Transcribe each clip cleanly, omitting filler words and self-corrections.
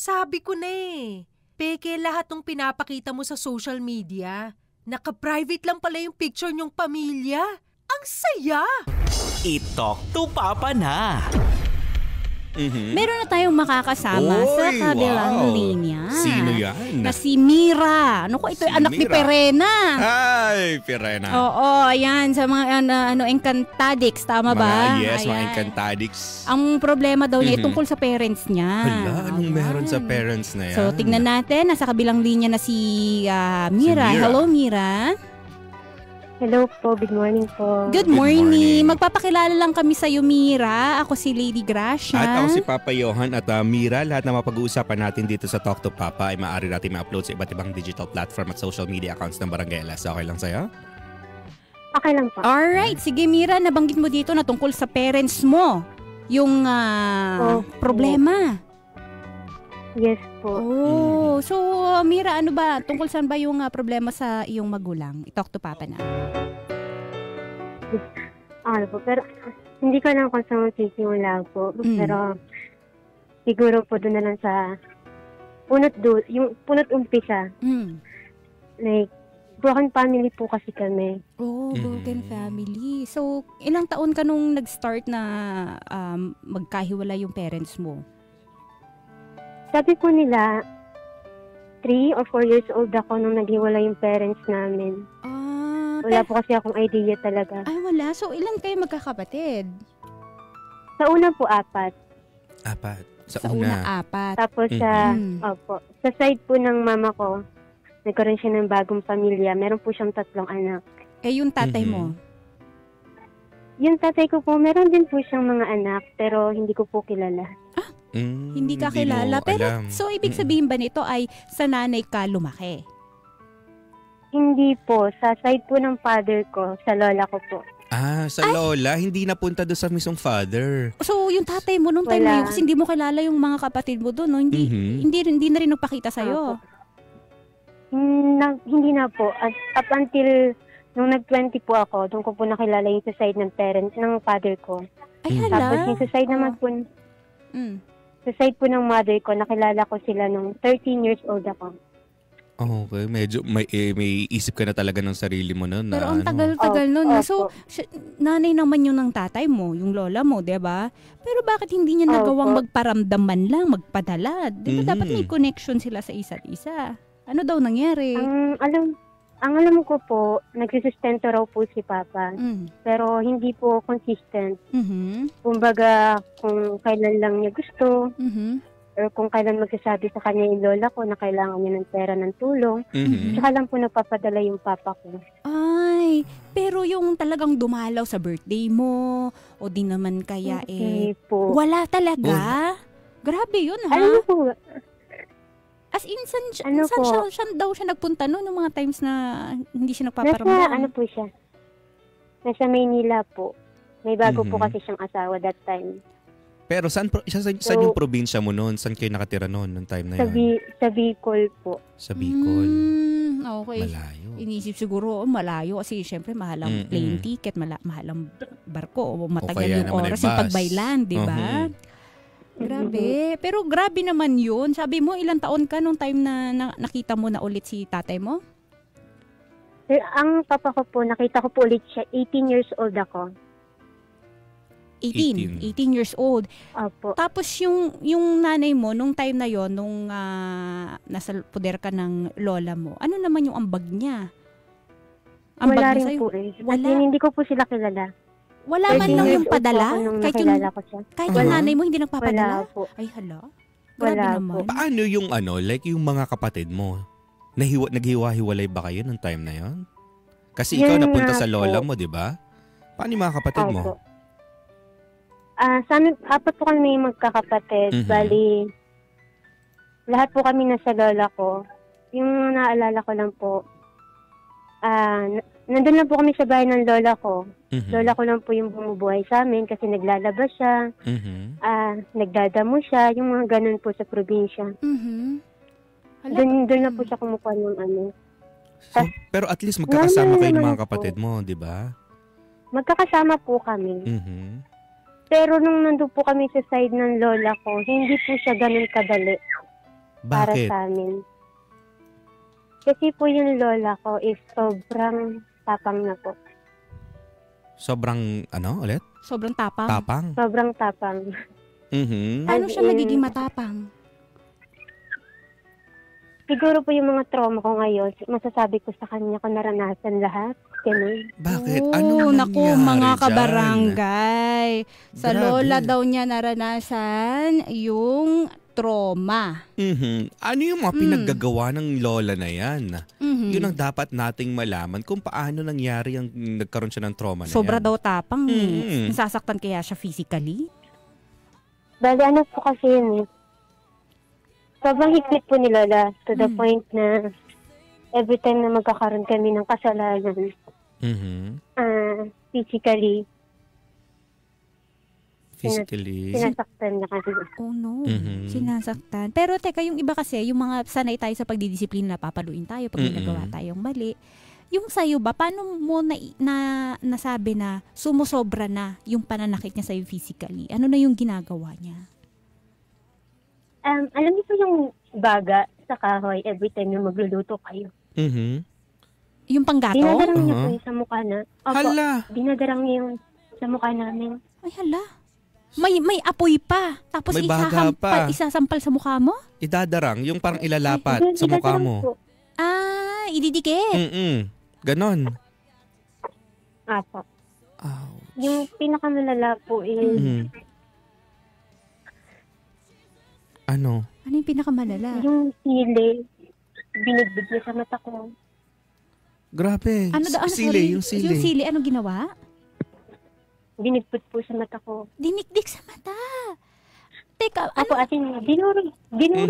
Sabi ko na eh. Peke lahat ng pinapakita mo sa social media. Naka-private lang pala yung picture niyong pamilya. Ang saya! I-talk to Papa na! Meron na tayong makakasama sa kabilang linya. Sino yan? Na si Mira. Ano ko, ito ay anak ni Mira. Perena. Ay, Pirena. Oo, ayan. Sa mga Encantadix, tama ba? Yes, mga Ayan. Encantadix. Ang problema daw niya ay tungkol sa parents niya. Hala, anong meron sa parents na yan? So, tingnan natin. Nasa kabilang linya na si Mira. Si Mira. Hello, Mira. Hello po, good morning po. Good morning. Magpapakilala lang kami sa iyo, Mira. Ako si Lady Gracia. At ako si Papa Johan at Mira. Lahat na mapag-uusapan natin dito sa Talk to Papa ay maaari natin ma-upload sa iba't ibang digital platform at social media accounts ng Barangay LS. Okay lang sa'yo? Okay lang po. Alright, sige Mira, nabanggit mo dito na tungkol sa parents mo. Yung problema. Yes po. Oh, so Mira, ano ba? Tungkol saan ba yung problema sa iyong magulang? I-talk to Papa na. Ano po, pero hindi ko lang kung saan magsisimula po. Pero siguro po doon na lang sa yung punot umpisa. Like, broken family po kasi kami. Oh, broken family. So, ilang taon ka nung nag-start na magkahiwala yung parents mo? Sabi po nila, 3 or 4 years old ako nung naghiwala yung parents namin. Wala po kasi akong idea talaga. Ay, wala. So, ilan kayo magkakapatid? Sa una po, 4. 4. Sa una 4. Tapos opo, sa side po ng mama ko, nagkaroon siya ng bagong pamilya. Meron po siyang 3 anak. Eh, yung tatay mo? Yung tatay ko po, meron din po siyang mga anak, pero hindi ko po kilala. Hindi ka kilala. Pero, so, ibig sabihin ba nito ay sa nanay ka lumaki? Hindi po. Sa side po ng father ko, sa lola ko po. Sa lola, hindi napunta doon sa mismong father. So, yung tatay mo nung time na yun, kasi hindi mo kilala yung mga kapatid mo doon, no? Hindi na rin nagpakita sa'yo. Hindi na po. Up until nung nag-20 po ako, doon ko po nakilala yung sa side ng parents, ng father ko. Ay, hala. Tapos yung sa side naman po, sa side po ng mother ko, nakilala ko sila nung 13 years old ako. Okay, medyo may isip ka na talaga ng sarili mo noon. Pero ang tagal-tagal nun. So, nanay naman yun ng tatay mo, yung lola mo, diba? Pero bakit hindi niya nagawang magparamdam man lang, magpadala? Diba dapat may connection sila sa isa't isa? Ano daw nangyari? Ang alam ko po, nagsisustento raw po si Papa. Pero hindi po consistent. Kumbaga, kung kailan lang niya gusto, or kung kailan magsasabi sa kanya yung lola ko na kailangan niya ng pera ng tulong, saka lang po nagpapadala yung papa ko. Ay, pero yung talagang dumalaw sa birthday mo, o di naman kaya po. Wala talaga? Grabe yun, ha? Ano po? As in, saan daw siya nagpunta noon ng mga times na hindi siya nagpaparamdam? Nasa Maynila po. May bago po kasi siyang asawa that time. Pero saan yung probinsya mo noon? Saan kayo nakatira noon nung time na yan? Sa Bicol po. Sa Bicol. Okay. Malayo. Inisip siguro, malayo kasi syempre mahal ang plane ticket, mahal ang barko, o matagal yung oras yung pagbaylan, di ba? Grabe. Pero grabe naman yun. Sabi mo, ilang taon ka nung time na nakita mo na ulit si tatay mo? Ang papa ko po, nakita ko po ulit siya, 18 years old ako. 18 years old. Opo. Tapos yung nanay mo, nung time na yon, nung nasa poder ka ng lola mo, ano naman yung ambag niya? Wala rin po eh. Hindi ko po sila kilala. Wala man lang yung padala? Kahit yung nanay mo hindi nagpapadala? Wala po. Ay, hala. Grabe naman. Paano yung yung mga kapatid mo? Naghiwa-hiwalay ba kayo nung time na yon? Kasi ikaw napunta sa lola mo, di ba? Paano yung mga kapatid mo? Sa amin, 4 po kami magkakapatid. Bali, lahat po kami nasa lola ko. Yung naalala ko lang po, nandun lang po kami sa bahay ng lola ko. Lola ko lang po yung bumubuhay sa amin kasi naglalaba siya, nagdadamo siya, yung mga ganun po sa probinsya. Doon na po siya kumukuha ng So, pero at least magkakasama kayo ng mga kapatid mo, di ba? Magkakasama po kami. Pero nung nandun po kami sa side ng lola ko, hindi po siya ganun kadali. para Bakit? sa amin. Kasi po yung lola ko is sobrang tapang na po. Sobrang, ulit? Sobrang tapang? Tapang? Sobrang tapang. Paano siya nagiging matapang? Siguro po yung mga trauma ko ngayon, masasabi ko sa kanya kung naranasan lahat. Ganun. Bakit? Oh, Anong nangyari naku, mga dyan? kabarangay. Sa Grabe. lola daw niya naranasan yung trauma. Ano yung mga pinaggagawa ng lola na yan? Yun ang dapat nating malaman kung paano nangyari ang nagkaroon siya ng trauma na Sobra yan. daw tapang. Nasasaktan kaya siya physically? Bali, ano po kasi yun eh. Sobrang higpit po ni Lola to the point na every time na magkakaroon kami ng kasalanan, physically, sinasaktan na kasi. Oh no, sinasaktan. Pero teka, yung iba kasi, yung mga sanay tayo sa pagdidisiplina, papaluin tayo pag may nagawa tayong mali. Yung sa'yo ba, paano mo nasabi na sumusobra na yung pananakit niya sa'yo physically? Ano na yung ginagawa niya? Alam niyo po yung baga sa kahoy every time na magluluto kayo. Yung panggato? Dinadarang niyo po yung sa mukha na. Opo, Hala! dinadarang niyo yung sa mukha namin. Ay, hala. May apoy pa. Tapos May baga pa. isasampal sa mukha mo? Idadarang, yung parang ilalapat sa mukha mo. Po. Ididikit. Ganon. Apo. Ouch. Yung pinakamalala po is Ano? Ano yung pinakamalala? yung sili. Binigbig niya sa mata ko. Grabe. Sorry. Yung sili. Yung sili, ano ginawa? Binigpit po sa mata ko. Dinikdik sa mata. Teka, Apo, as in, binurog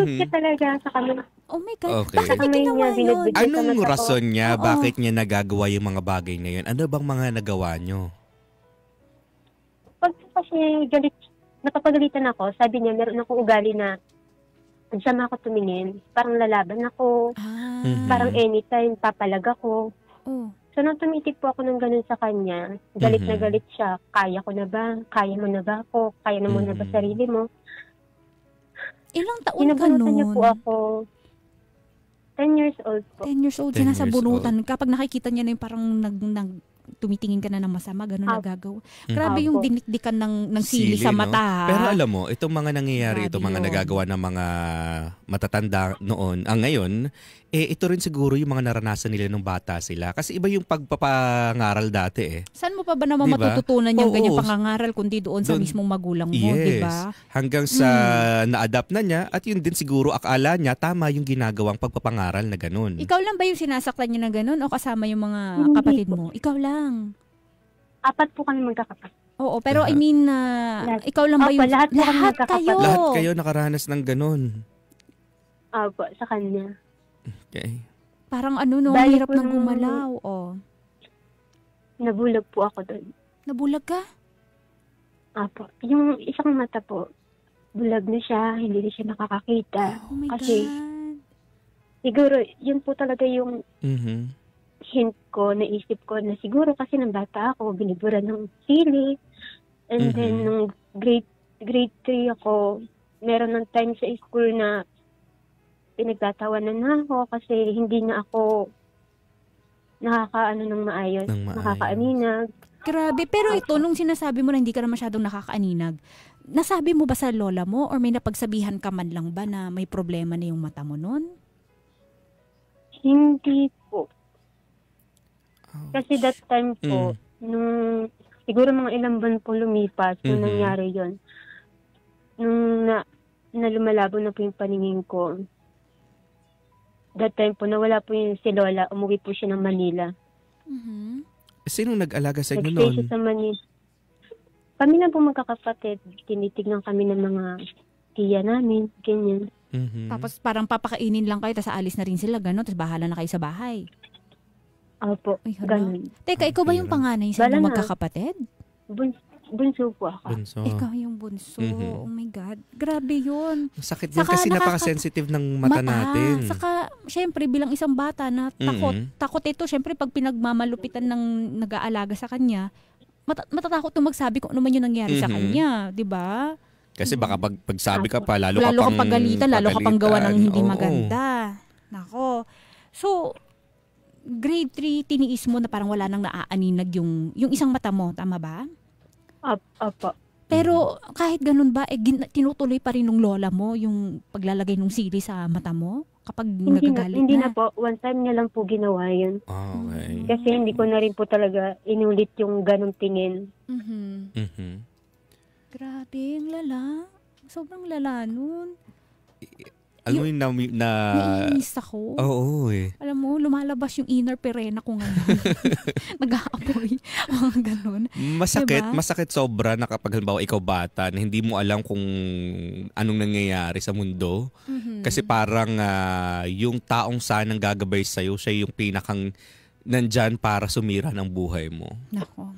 siya talaga sa kamay. Oh my God. Okay. Bakit niya ginawa yun? Binigbig niya sa Anong mata ko. rason niya? Oo. Bakit niya nagagawa yung mga bagay na yun? Ano bang mga nagawa nyo? Pag kasi galit, napapagalitan ako, sabi niya, meron akong ugali na pag sama ako tumingin, parang lalaban ako, parang anytime papalag ako. Oh. So, nung tumitig po ako ng ganun sa kanya, galit na galit siya, kaya ko na ba? Kaya mo na ba ako? Kaya na mo na ba sarili mo? Ilang taon ka Sinabunutan niya nun? po ako. 10 years old po. 10 years old. 10 years Sinasabunutan. Kapag nakikita niya na yung parang tumitingin ka na ng masama, ganun nagagawa. Grabe yung dinikdikan ng sili sa mata. No? Pero alam mo, itong mga nangyayari, Grabe itong mga yun. nagagawa ng mga matatanda noon, ngayon, ito rin siguro yung mga naranasan nila nung bata sila. Kasi iba yung pagpapangaral dati eh. Saan mo pa ba naman Diba? matututunan yung Oo. ganyang pangangaral kundi doon sa mismong magulang mo, Yes. di ba? Hanggang sa na-adapt na niya at yun din siguro akala niya tama yung ginagawang pagpapangaral na ganun. Ikaw lang ba yung sinasaktan niya na ganun o kasama yung mga Hindi kapatid po. mo? Ikaw lang. 4 po kami magkakapatid. Oo, pero I mean, ikaw lang ba Opo, yung... lahat po kami magkakapatid. kayo. Lahat kayo nakaranas ng ganun. Opo, sa kanya. Okay. Parang ano no, Dahil hirap po ng nung- gumalaw. Oh. Nabulag po ako doon. Nabulag ka? Opo. Yung isang mata po, bulag na siya, hindi na siya nakakakita. Oh my Kasi God. siguro, yun po talaga yung hint ko, naisip ko na siguro kasi ng bata ako, binibura ng sili. And then, nung grade 3 ako, meron ng time sa school na pinagtatawanan na ako kasi hindi na ako nakakaano ng maayos, nakakaaninag. Grabe. Pero ito, nung sinasabi mo na hindi ka na masyadong nakakaaninag, nasabi mo ba sa lola mo or may napagsabihan ka man lang ba na may problema na yung mata mo nun? Hindi po. Kasi that time po, nung siguro mga ilang buwan po lumipas, nung nangyari yon, nung na lumalabo na po yung paningin ko, that time po, nawala po yung si Lola, umuwi po siya ng Manila. Sinong nag-alaga sa inyo Nag-stay noon? siya sa Manila. Kami na po magkakapatid, tinitignan kami ng mga tiya namin, ganyan. Tapos parang papakainin lang kayo, tapos aalis na rin sila, gano'n, tapos bahala na kayo sa bahay. Opo, Ay, hala. ganun. Teka, ikaw ba yung panganay sa Wala inyong na. magkakapatid? Bunso po ako. Bunso. Ikaw yung bunso. Oh my God. Grabe yun. Sakit din Saka kasi napaka-sensitive ng mata natin. Saka, syempre, bilang isang bata na takot ito, syempre, pag pinagmamalupitan ng nag-aalaga sa kanya, matatakot na magsabi kung ano man yung nangyari sa kanya, di ba? Kasi baka pagsabi ka pa, lalo ka pang pagalitan, lalo ka pang gawa ng hindi Oo. maganda. Nako. So, grade 3, tiniis mo na parang wala nang naaaninag yung isang mata mo. Tama ba? Opo. Pero kahit ganun ba, tinutuloy pa rin ng lola mo yung paglalagay ng sili sa mata mo? Kapag nagagalit Hindi na po. One time niya lang po ginawa yun. Okay. Kasi hindi ko na rin po talaga inulit yung ganong tingin. Grabe, ang lala. Sobrang lala nun. Alam mo yung Naiinis ako. Oo eh. Alam mo, lumalabas yung inner Perena ko ngayon. Nag-aapoy. Mga ganun. Masakit sobra na kapag halimbawa ikaw bata na hindi mo alam kung anong nangyayari sa mundo. Kasi parang yung taong sanang gagabay sa'yo, siya yung pinakang nandyan para sumira ng buhay mo. Nako.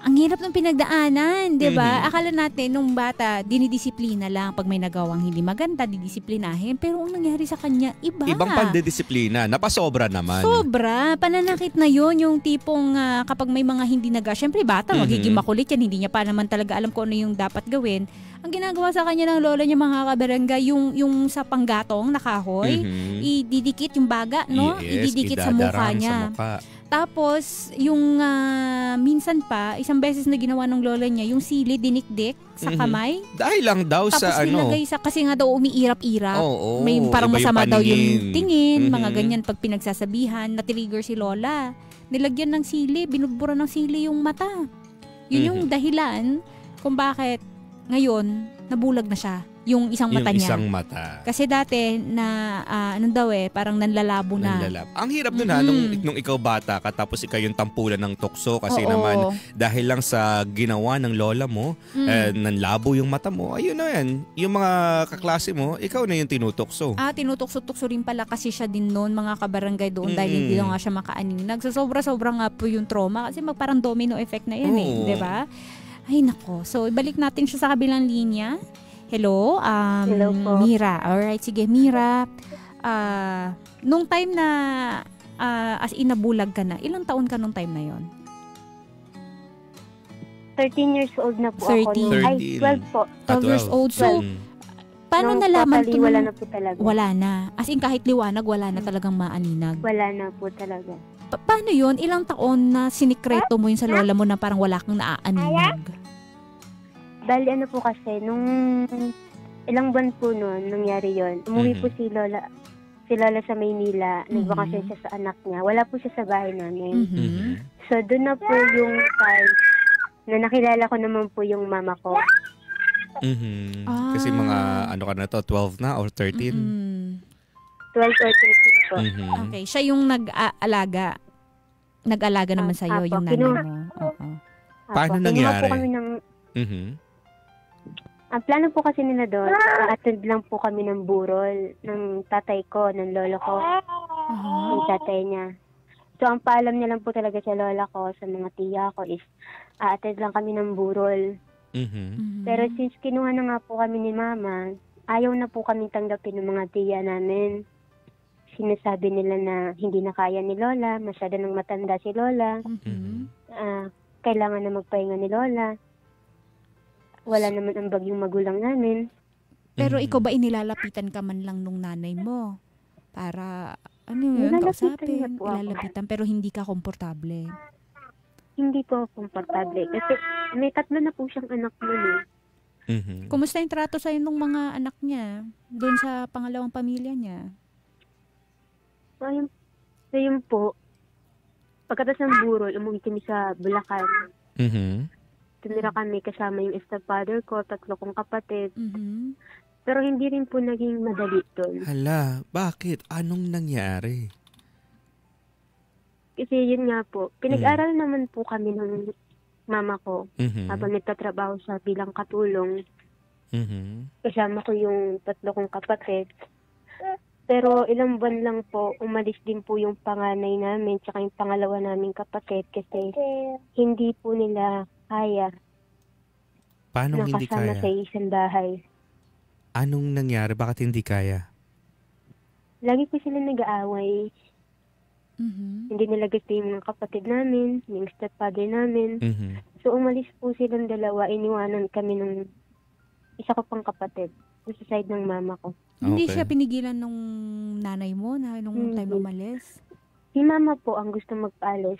Ang hirap ng pinagdaanan, di ba? Akala natin, nung bata, dinidisiplina lang. Pag may nagawang hindi maganda, didisiplinahin. Pero ang nangyari sa kanya, iba. Ibang pandidisiplina. Napasobra naman. Sobra. Pananakit na yon, yung tipong kapag may mga hindi syempre bata, magiging makulit yan. Hindi niya pa naman talaga alam kung ano yung dapat gawin. Ang ginagawa sa kanya ng lola niya, mga kabarangay, yung sa panggatong na kahoy, ididikit yung baga, no? Yes, ididikit sa mukha niya. Tapos, yung minsan pa, isang beses na ginawa ng lola niya, yung sili dinikdik sa kamay. Dahil lang daw tapos sa nilagay kasi nga daw umiirap-irap. May parang iba masama yung daw yung tingin, mga Mhm. ganyan pag pinagsasabihan, na-trigger si lola. Nilagyan ng sili, binubura ng sili yung mata. Yun yung dahilan kung bakit ngayon nabulag na siya. Yung isang mata niya. Yung isang mata. Kasi dati na parang nanlalabo na. Ang hirap nun nung ikaw bata ka tapos ikaw yung tampulan ng tukso kasi naman dahil lang sa ginawa ng lola mo, nanlabo yung mata mo, ayun na yan. Yung mga kaklase mo, ikaw na yung tinutukso. Tinutukso-tukso rin pala kasi siya din noon, mga kabarangay doon dahil hindi lang nga siya makaaninag. Sobra-sobra nga po yung trauma kasi parang domino effect na yan di ba? Ay nako. So ibalik natin siya sa kabilang linya. Hello, Hello po. Mira. Alright, sige Mira. Nung time na as in nabulag ka na, ilang taon ka nung time na yon? 13 years old na po 13. ako. Ay, 12 po. 12 years old. So, paano Nung nalaman totally, wala na po talaga. Wala na. As in kahit liwanag, wala na talagang maaninag. Wala na po talaga. Paano yon? Ilang taon na sinikreto mo yun sa lola mo na parang wala kang naaaninag? Dahil ano po kasi, nung ilang buwan po noon, nangyari yon. Umuwi po si Lola sa Maynila. Nagbakasyon siya sa anak niya. Wala po siya sa bahay namin. So, doon na po yung time na nakilala ko naman po yung mama ko. Kasi mga ano ka na to, 12 na or 13? 12 or 13 po. Okay, siya yung nag-alaga. Nag-alaga naman sa'yo yung nanay mo. Paano Kinuha nangyari? po kami ng... Ang plano po kasi nila doon, attend lang po kami ng burol ng tatay ko, ng lolo ko, ng tatay niya. So, ang paalam niya lang po talaga sa lola ko, sa mga tiya ko is, attend lang kami ng burol. Pero since kinuha na nga po kami ni mama, ayaw na po kami tanggapin ng mga tiya namin. Sinasabi nila na hindi na kaya ni lola, masyado nang matanda si lola, kailangan na magpahinga ni lola. Wala naman ang bagyong magulang namin. Pero ikaw ba inilalapitan ka man lang nung nanay mo? Para, kausapin, ilalapitan, pero hindi ka komportable. Hindi po komportable. Kasi may 3 na po siyang anak nun Kumusta yung trato sa'yo nung mga anak niya? Doon sa pangalawang pamilya niya? Ayun po. Pagkatapos ng burol, umuwi kami sa Bulacan. Tumira kami kasama yung stepfather ko, 3 kong kapatid. Pero hindi rin po naging madali doon. Hala, bakit? Anong nangyari? Kasi yun nga po, pinag-aral naman po kami ng mama ko habang nagtatrabaho siya bilang katulong. Kasama ko yung 3 kong kapatid. Pero ilang buwan lang po, umalis din po yung panganay namin tsaka yung pangalawa naming kapatid kasi hindi po nila kaya. Paano hindi kaya? Nakasama sa isang bahay. Anong nangyari? Bakit hindi kaya? Lagi po sila nag-aaway. Hindi nila gusto yung mga kapatid namin, yung stepfather namin. So umalis po silang dalawa, iniwanan kami ng isa ko pang kapatid. Sa side ng mama ko. Hindi Okay. siya pinigilan nung nanay mo na nung time umalis? Si mama po ang gusto magpaalis.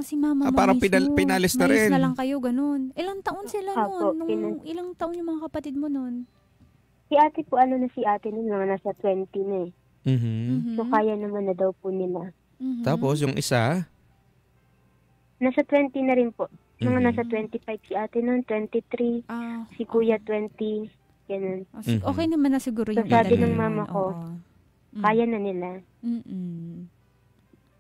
Si mama mo Parang mismo. pinalis na rin. Mayos na lang kayo, ganun. Ilang taon sila Opo, nun? Ilang taon yung mga kapatid mo nun? Si ate po, ano na si ate nun, mga nasa 20 na eh. Mhm. So, kaya naman na daw po nila. Mhm. Tapos yung isa, Nasa 20 na rin po. Mga Mhm. nasa 25 si ate nun, 23. Si kuya 20. Ganun. Okay naman na siguro So, yung sabi edad ng na mama yun. ko, Oo. kaya na nila. Mm-mm.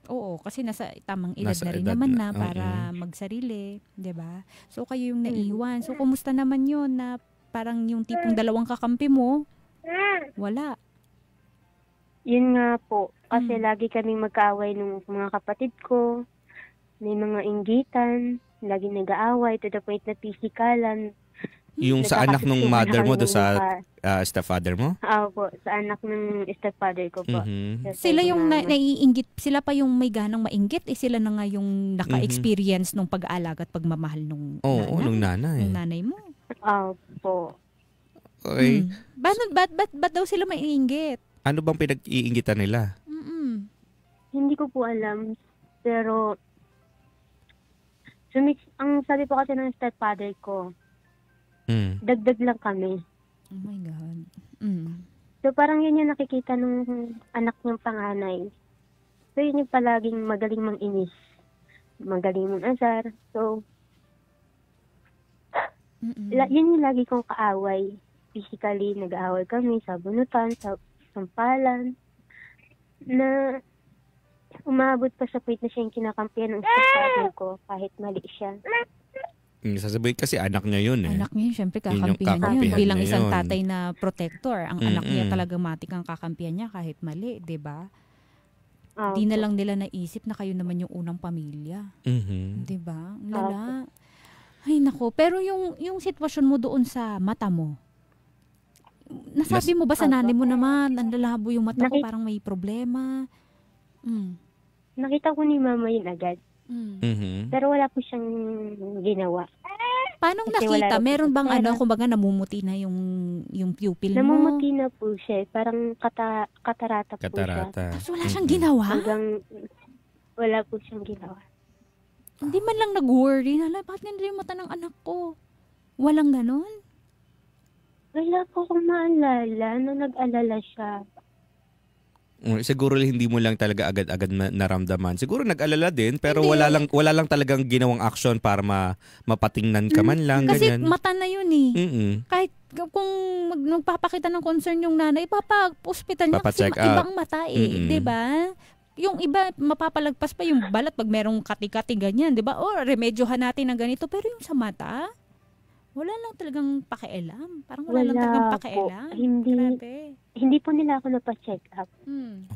Oo, kasi nasa tamang edad Nasa na rin edad naman na. na para magsarili, 'di ba? So kayo yung naiwan. So kumusta naman 'yon na parang yung tipong dalawang kakampi mo? Wala. Yun nga po. Kasi lagi kaming magkaaway ng mga kapatid ko. May mga inggitan. Lagi nag-aaway to the point na pisikalan. yung sa anak ng mother mo do sa stepfather mo? Po, sa anak ng stepfather ko po. Mhm. Sila yung naiinggit, sila pa yung may ganang mainggit, sila na nga yung naka-experience nung pag-aalaga at pagmamahal nung Oo, nung nanay. nung nanay mo. Po. Okay. Ba't daw sila maiinggit? Ano bang pinag-iingitan nila? Hindi ko po alam. Pero, ang sabi po kasi ng stepfather ko, dagdag lang kami. Oh my God. So, parang yun yung nakikita ng anak niyang panganay. So, yun yung palaging magaling mang-inis. Magaling mang-asar. So, yun yung lagi kong kaaway. Physically, nag-aaway kami sa bunutan, sa sampalan. Na umabot pa sa point na siya yung kinakampihan ng stepfather ko kahit mali siya. Sasabihin kasi anak niya yun eh. Anak niya, syempre Yun yung kakampihan niya yun. kakampihan Bilang niya isang yun. tatay na protector, ang anak niya talagang matik ang kakampihan niya kahit mali, 'di ba? Di na lang nila naisip na kayo naman yung unang pamilya. Mhm. 'Di ba? Ang lala. Ay nako, pero yung sitwasyon mo doon sa mata mo. Nasabi mo ba sa nanay mo naman, ang lalabo yung mata ko, parang may problema? Nakita ko ni mama yun agad. Mhm. Pero wala po siyang ginawa. Paano Kasi wala nakita? raw po Meron siya bang pera. kumbaga namumuti na yung pupil mo? Namumuti na po siya. Parang katarata po siya. Katarata. Tapos wala siyang ginawa? Hanggang wala po siyang ginawa. Hindi man lang nag-worry na, bakit ganito yung mata ng anak ko? Walang ganon? Wala po akong maalala na nag-alala siya. Siguro hindi mo lang talaga agad-agad naramdaman. Siguro nag-alala din pero wala lang talagang ginawang action para mapatingnan ka man lang Kasi ganyan. mata na yun eh. Mm-mm. Kahit kung magpapakita ng concern yung nanay, papa-hospital niya kasi Papa-check up. ibang mata eh. Mm-mm. 'Di ba? Yung iba, mapapalagpas pa yung balat pag merong kati-kati ganyan, 'di ba? O remedyohan natin ng ganito. Pero yung sa mata, wala lang talagang pakialam. Parang wala lang talagang pakialam. Hindi po nila ako napacheck up.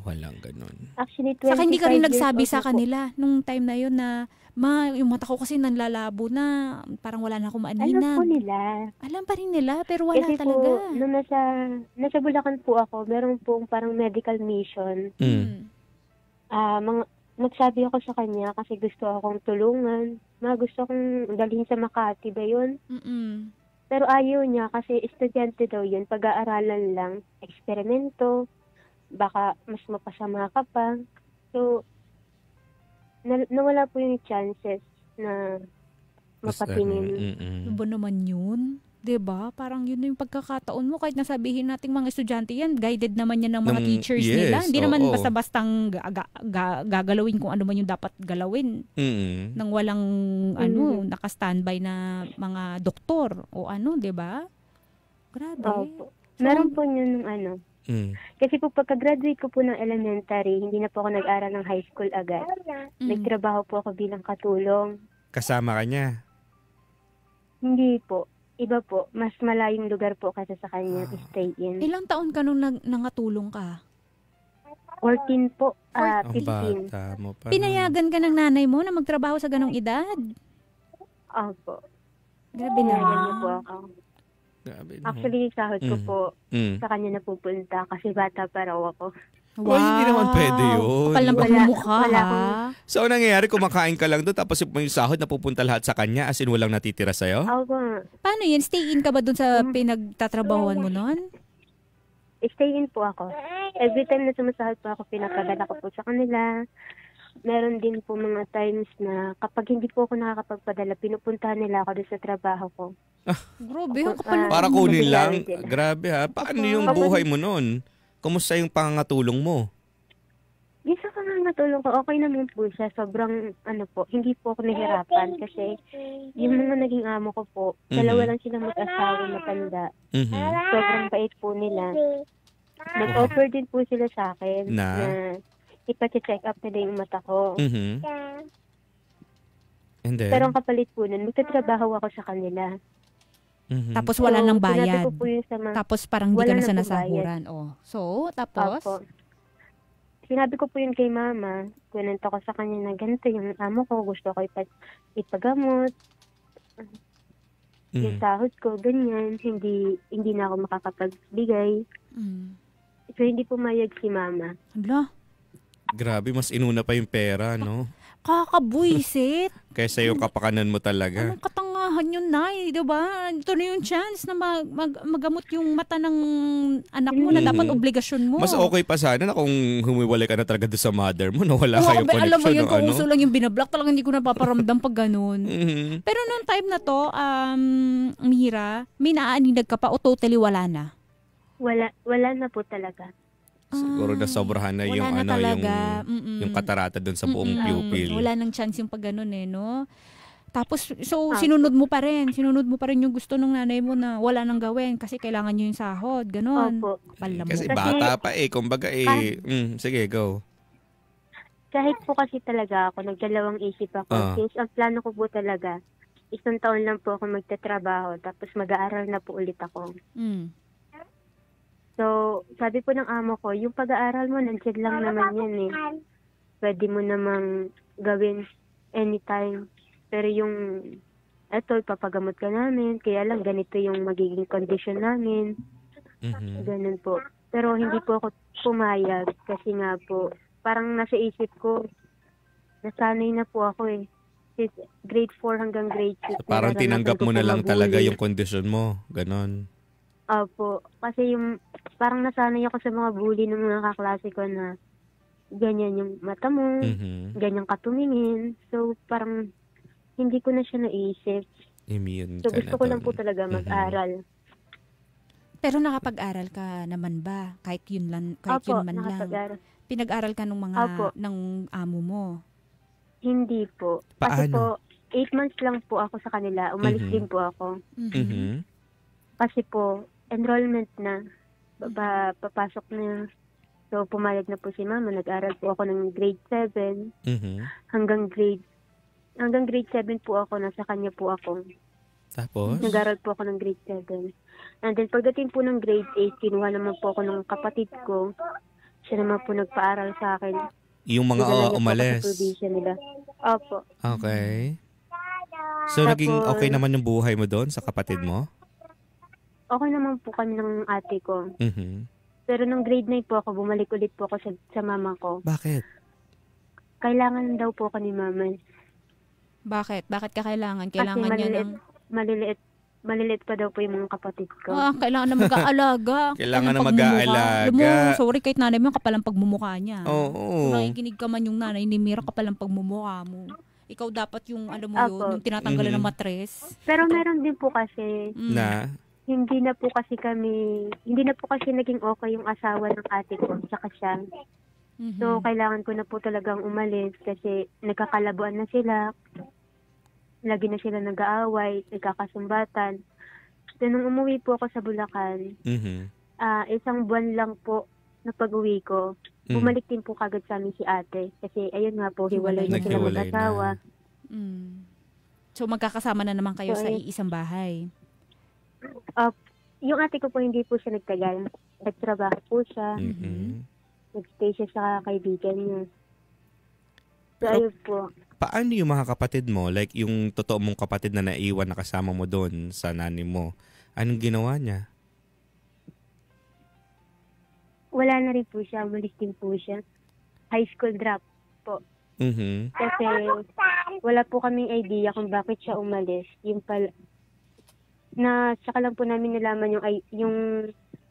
Walang ganun. Actually, 25 Saka hindi ka rin nagsabi years sa old kanila nung time na yun na, yung mata ko kasi nanlalabo na, parang wala na akong Alam maaninag. po nila. Alam pa rin nila, pero wala Kasi talaga. po, nung nasa Bulacan po ako, meron pong parang medical mission. Nagsabi ako sa kanya kasi gusto akong tulungan. Gusto akong dalhin sa Makati ba yun? Pero ayaw niya kasi estudyante daw yun. Pag-aaralan lang, eksperimento, baka mas mapasama ka pa. So, nawala po yung chances na mapatingin. Ano ba naman yun? 'Di ba? Parang yun yung pagkakataon mo kahit nasabihin nating mga estudyante yan, guided naman yan ng mga teachers nila. Hindi naman basta-bastang gagalawin kung ano man yung dapat galawin. Nang walang naka-standby na mga doktor o 'di ba? Grabe. Opo. Meron po yun ng Kasi po pagka-graduate ko po ng elementary, hindi na po ako nag-aral ng high school agad. Nagtrabaho po ako bilang katulong. Kasama ka niya? Hindi po. Iba po, mas malayong lugar po kasi sa kanya stay in. Ilang taon ka nung nangatulong ka? 14 po, Ang 15. bata mo pa. Pinayagan ka ng nanay mo na magtrabaho sa ganong edad? Opo. Grabe Pinayagan naman. niyo po ako. Grabe, no? Actually, sahod ko po sa kanya napupunta kasi bata pa raw ako. Wow. Hindi naman pwede yun. Kapal ng pagmumukha, Wala ha? So, ang nangyayari, kumakain ka lang doon, tapos yung sahod napupunta lahat sa kanya, as in walang natitira sa'yo? Opo. Paano yun? Stay in ka ba dun sa pinagtatrabahuan mo nun? Stay in po ako. Every time na sumasahod po ako, pinapadala ko po sa kanila. Meron din po mga times na kapag hindi po ako nakakapagpadala, pinupuntahan nila ako doon sa trabaho ko. Grabe, ang kapal. Para kunin lang? Grabe ha. Paano yung buhay mo nun? Kumusta yung pangangatulong mo? Yung sa pangangatulong ko, okay naman po siya. Sobrang, hindi po ako nahirapan. Kasi yung mga naging amo ko po, dalawa lang silang mag-asawa matanda. Sobrang bait po nila. Nag-offer din po sila sa akin na ipache-check up nila yung mata ko. And then? Pero ang kapalit po nun, magtatrabaho ako sa kanila. Tapos wala nang bayad. Ko po yun sa Tapos parang hindi ka na sinasahuran. Oh. So, tapos? Opo. Sinabi ko po yun kay mama. Kunento ko sa kanya na ganito yung amo ko. Gusto ko ipagamot. Yung sahod ko, ganyan. Hindi na ako makakapagbigay. So, hindi pumayag si mama. Hala. Grabe, mas inuna pa yung pera, no? Kakabuisit. Kaysa yung kapakanan mo talaga. Anong katangahan yun, Nay? Diba? Ito na yung chance na magamot yung mata ng anak mo na dapat obligasyon mo. Mas okay pa sana na kung humiwalay ka na talaga doon sa mother mo na wala kayong connection. Alam mo yun, kung uso lang yung binablock, talagang hindi ko napaparamdam pag ganun. Pero noong time na to, Mira, may naaaninag ka pa o totally wala na? Wala na po talaga. Siguro na sobrahan na yung na yung katarata doon sa buong pupil. Wala nang chance yung pag ganun no? Tapos, so, sinunod mo pa rin yung gusto ng nanay mo na wala nang gawin kasi kailangan nyo yung sahod, ganun. Opo. Kasi bata pa kumbaga sige, go. Kahit po kasi talaga ako, nagdalawang isip ako. Since ang plano ko po talaga, 1 taon lang po ako magtatrabaho, tapos mag-aaral na po ulit ako. So, sabi po ng amo ko, yung pag-aaral mo, nandiyan lang naman yan Pwede mo namang gawin anytime. Pero yung, ipapagamot ka namin, kaya lang ganito yung magiging condition namin. Ganun po. Pero hindi po ako pumayag kasi nga po, parang nasa isip ko, nasanay na po ako grade 4 hanggang grade 6. So, parang tinanggap mo na lang talaga yung condition mo. Ganon. Opo. Kasi parang nasanay ako sa mga bully ng mga kaklase ko na ganyan yung mata mo, ganyan ka tumingin. So, parang hindi ko na siya naisip. Immune so, gusto ko lang po talaga mag-aral. Pero nakapag-aral ka naman ba? Kahit yun man lang. Pinag-aral ka ng ng amo mo? Hindi po. Paano? Kasi po, 8 months lang po ako sa kanila. Umalis din po ako. Kasi po, enrollment na. Papasok na. So, pumayag na po si mama. Nag-aral po ako ng grade 7. Hanggang grade 7 po ako. Nasa kanya po ako. Tapos? Nag-aral po ako ng grade 7. And then, pagdating po ng grade 8, kinuha naman po ako ng kapatid ko. Siya naman po nagpaaral sa akin. Yung mga umalis? Nila. Opo. Okay. So, naging okay naman yung buhay mo doon sa kapatid mo? Okay naman po kami ng ate ko. Pero nung grade 9 po ako, bumalik ulit po ako sa mama ko. Bakit? Kailangan daw po ako ni mama. Bakit? Bakit ka kailangan? Kailangan niya ng... Maliliit pa daw po yung mga kapatid ko. Kailangan na mag-aalaga. Kailangan na mag-aalaga. Sorry, kahit nanay mo, kapalang pagmumukha niya. Oo. Kung nakikinig ka man yung nanay ni Mira, kapalang pagmumukha mo. Ikaw dapat yung, alam mo yun, yung tinatanggalan ng matres. Pero meron din po kasi... Na? Hindi na po kasi naging okay yung asawa ng ate ko, tsaka siya. So, kailangan ko na po talagang umalis kasi nagkakalabuan na sila. Lagi na sila nag-aaway, nagkakasumbatan. So, nung umuwi po ako sa Bulacan, 1 buwan lang po na pag-uwi ko, bumalik din po kagad sa amin si ate. Kasi ayun nga po, hiwalay na sila mag-asawa. So, magkakasama na naman kayo sa iisang bahay? Yung ate ko po, hindi po siya nagtagal. Nagtrabaho po siya. Nag-stay siya sa kaibigan niya. So, ayun po. Paano yung mga kapatid mo? Like, yung totoo mong kapatid na naiwan na kasama mo doon sa nanay mo. Anong ginawa niya? wala na rin po siya. Umalis din po siya. High school drop po. Kasi wala po kaming idea kung bakit siya umalis. Yung pala, na saka lang po namin nalaman yung